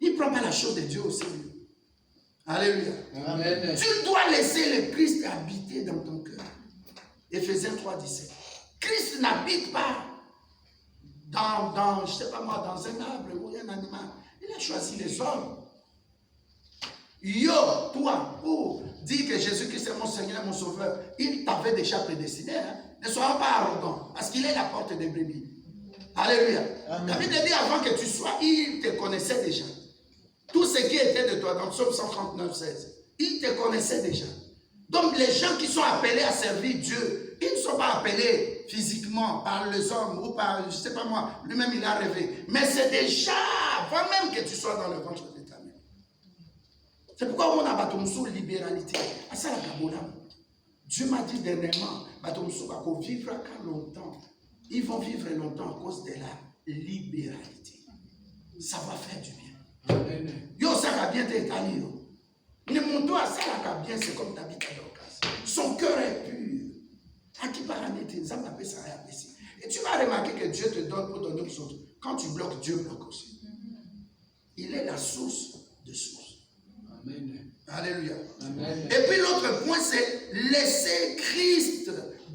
S1: Il ne prend pas la chose de Dieu au sérieux. Alléluia.
S2: Amen.
S1: Tu dois laisser le Christ habiter dans ton cœur. Éphésiens 3,17. Christ n'habite pas dans, je ne sais pas moi, dans un arbre ou un animal. Il a choisi les hommes. Yo, toi, pour dire que Jésus-Christ est mon Seigneur, mon Sauveur, il t'avait déjà prédestiné. Hein? Ne sois pas arrogant, parce qu'il est la porte des brebis. Alléluia. La Bible dit avant que tu sois, il te connaissait déjà. Tout ce qui était de toi, dans Psaume 139, 16, il te connaissait déjà. Donc les gens qui sont appelés à servir Dieu, ils ne sont pas appelés physiquement par les hommes ou par, je ne sais pas moi, lui-même il a rêvé. Mais c'est déjà, avant même que tu sois dans le ventre de ta mère. C'est pourquoi on a batomso libéralité. À ça la kabolam. Dieu m'a dit dernièrement, batomso va vivre longtemps. Ils vont vivre longtemps à cause de la libéralité. Ça va faire du bien.
S2: Amen.
S1: Yo, ça va bien t'être allé. Ne monte à ça la bien, c'est comme t'habites à l'occasion. Son cœur est pur. À qui parle ça m'appelle ça ici. Et tu vas remarquer que Dieu te donne pour donner aux autres. Quand tu bloques, Dieu bloque aussi. Il est la source de source.
S2: Amen.
S1: Alléluia.
S2: Amen.
S1: Et puis l'autre point, c'est laisser Christ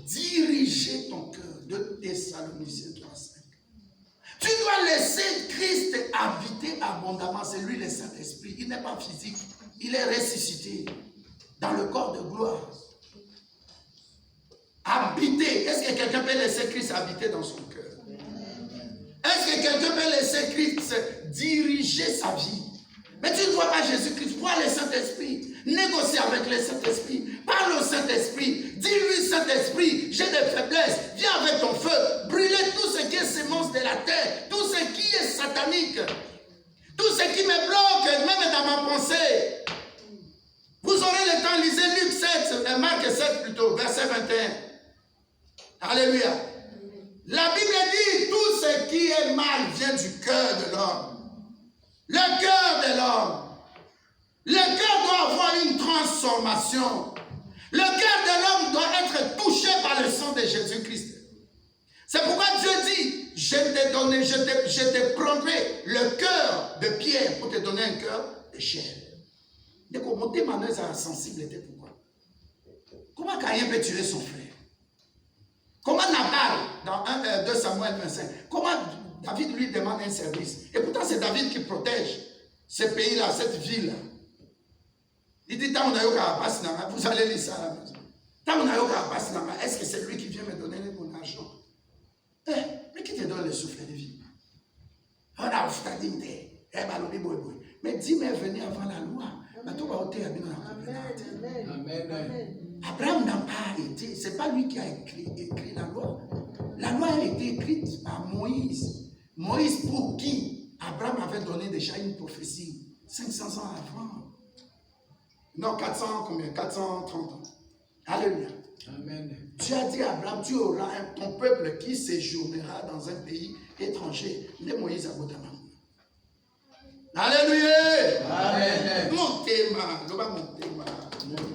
S1: diriger ton cœur. De Thessaloniciens 3:5. Tu dois laisser Christ habiter abondamment. C'est lui le Saint-Esprit. Il n'est pas physique. Il est ressuscité dans le corps de gloire. Habiter. Est-ce que quelqu'un peut laisser Christ habiter dans son cœur? Est-ce que quelqu'un peut laisser Christ diriger sa vie? Mais tu ne vois pas Jésus-Christ, vois le Saint-Esprit. Négocie avec le Saint-Esprit. Parle au Saint-Esprit. Dis-lui, Saint-Esprit, j'ai des faiblesses. Viens avec ton feu. Brûlez tout ce qui est sémence de la terre. Tout ce qui est satanique. Tout ce qui me bloque, même dans ma pensée. Vous aurez le temps, lisez Luc 7, Marc 7 plutôt, verset 21. Alléluia. La Bible dit, tout ce qui est mal vient du cœur de l'homme. Le cœur de l'homme. Le cœur doit avoir une transformation. Le cœur de l'homme doit être touché par le sang de Jésus-Christ. C'est pourquoi Dieu dit, je te prendrai le cœur de pierre pour te donner un cœur de chair. Donc, comment tes manœuvres à la sensibilité, pourquoi? Comment Caïn peut tuer son frère? Comment Nabal, dans 2 Samuel 25, comment David lui demande un service? Et pourtant, c'est David qui protège ce pays-là, cette ville-là. Il dit, tant on a eu qu'à passer, vous allez lire ça à la maison. Tant on a eu qu'à passer, est-ce que c'est lui qui vient me donner mon argent? Mais qui te donne le souffle de vie? On a mais dis-moi, venez avant la loi.
S2: Amen.
S1: Abraham n'a pas été, c'est pas lui qui a écrit la loi. La loi a été écrite par Moïse. Moïse pour qui Abraham avait donné déjà une prophétie 500 ans avant. Non, 400 combien? 430 ans. Alléluia.
S2: Amen.
S1: Tu as dit à Abraham, tu auras ton peuple qui séjournera dans un pays étranger. Mais Moïse a voté. Alléluia.
S2: Amen.
S1: Mon thème, Alléluia.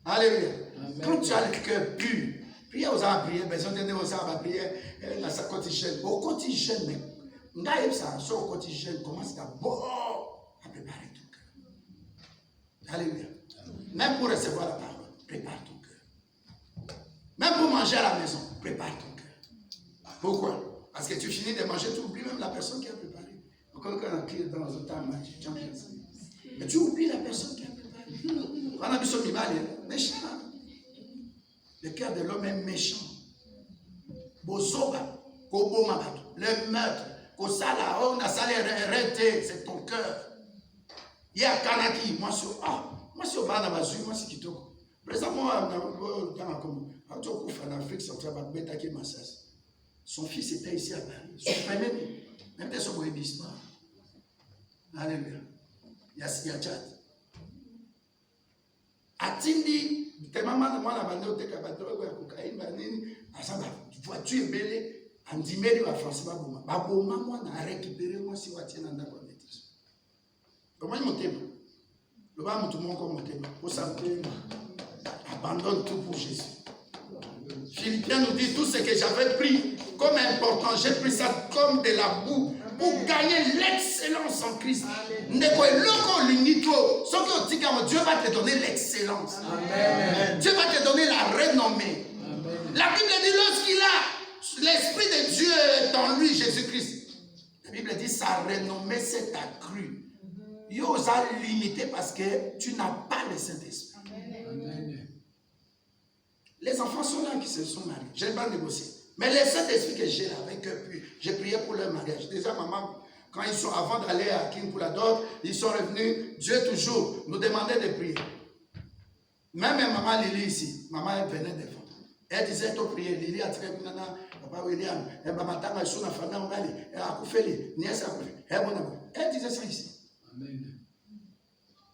S1: Alléluia. Quand tu as le cœur pur, priez aux arbres, besoin de aux arbres, prier dans sa quotidienne. Au quotidien, au quotidien, commence d'abord à préparer ton cœur. Alléluia. Même pour recevoir la parole, prépare ton cœur. Même pour manger à la maison, prépare ton cœur. Pourquoi? Parce que tu finis de manger, tu oublies même la personne qui a préparé. Quand on crie dans un temps, mais tu oublies la personne qui a préparé. On a vu son méchant. Le cœur de l'homme est méchant. Bozoba, le meurtre, on a salé arrêté, c'est ton cœur. Il y a Kanaki, moi sur Bana Bazu, moi c'est Kitoko. Présentement, en Afrique centrale, son fils était ici à Paris. Son premier, même son boébisme. Alléluia. Il y a Tchad. Atindi, tes mamans de moi la bande au Tekabato, cocaïne, voiture belée, en dimé à François Baboma. Baboma, moi, n'a récupéré moi si Watien en a connexion. Comment il monte? Le bas, tout le monde comme monte. Pour ça, abandonne tout pour Jésus. Philippiens nous dit tout ce que j'avais pris comme important, j'ai pris ça comme de la boue pour gagner l'excellence en Christ. Dieu va te donner l'excellence. Dieu va te donner la renommée. Amen. La Bible dit lorsqu'il a l'Esprit de Dieu est en lui, Jésus-Christ. La Bible dit sa renommée s'est accrue. Il osa limiter parce que tu n'as pas le Saint-Esprit.
S2: Amen.
S1: Les enfants sont là qui se sont mariés. Je n'ai pas négocié. Mais les Saint-Esprit que j'ai là avec eux, puis j'ai prié pour leur mariage. Déjà, maman, quand ils sont, avant d'aller à King pour la dot, ils sont revenus. Dieu toujours nous demandait de prier. Même maman Lily ici, maman elle venait des fois. Elle disait, tu prier. Lily a très bien, papa William, elle disait ça ici.
S2: Amen.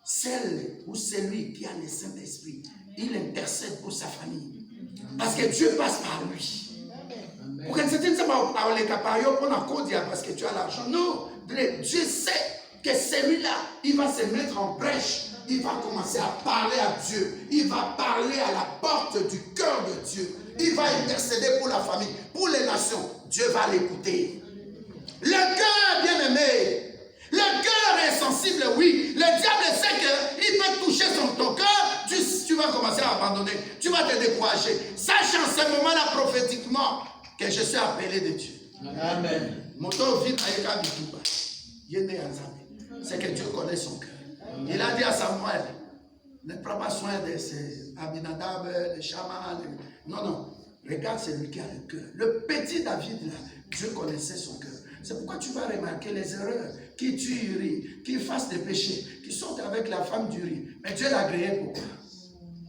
S1: Celle ou celui qui a le Saint-Esprit, il intercède pour sa famille. Parce que Dieu passe par lui.
S2: Amen.
S1: Pour que certains ne parlent pas parce que tu as l'argent. Non, Dieu sait que celui-là, il va se mettre en brèche. Il va commencer à parler à Dieu. Il va parler à la porte du cœur de Dieu. Il va intercéder pour la famille, pour les nations. Dieu va l'écouter. Le cœur, bien aimé, le cœur est sensible, oui. Le diable sait qu'il peut toucher ton cœur. Tu vas commencer à abandonner. Tu vas te décourager. Sache en ce moment-là prophétiquement que je suis appelé de Dieu.
S4: Amen.
S1: C'est que Dieu connaît son cœur. Il a dit à Samuel, ne prends pas soin de ces Abinadab, les chamans. Non, non. Regarde celui qui a le cœur. Le petit David, là, Dieu connaissait son cœur. C'est pourquoi tu vas remarquer les erreurs, qui tue Uri, qui fasse des péchés, qui sortent avec la femme d'Uri. Mais Dieu l'a créé pourquoi?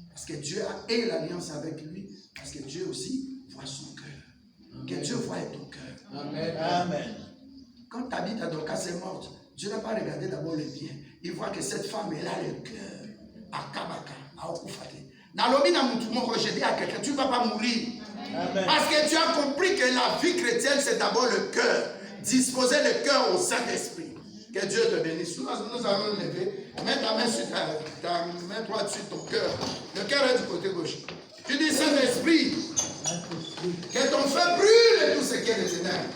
S1: Parce que Dieu a eu l'alliance avec lui, parce que Dieu aussi voit son cœur. Que Dieu voie ton cœur.
S2: Amen.
S4: Amen.
S1: Quand ta vie Dorcas est morte, Dieu n'a pas regardé d'abord le bien. Il voit que cette femme, elle a le cœur. À Kabaka, à Okufate. Nalobi na mutumoko, je dis à quelqu'un, tu ne vas pas mourir.
S4: Amen.
S1: Parce que tu as compris que la vie chrétienne, c'est d'abord le cœur. Disposer le cœur au Saint-Esprit. Que Dieu te bénisse. Nous allons nous lever. Mets ta main sur ta main droite sur ton cœur. Le cœur est du côté gauche. Tu dis Saint-Esprit, que ton feu brûle tout ce qui est des ténèbres.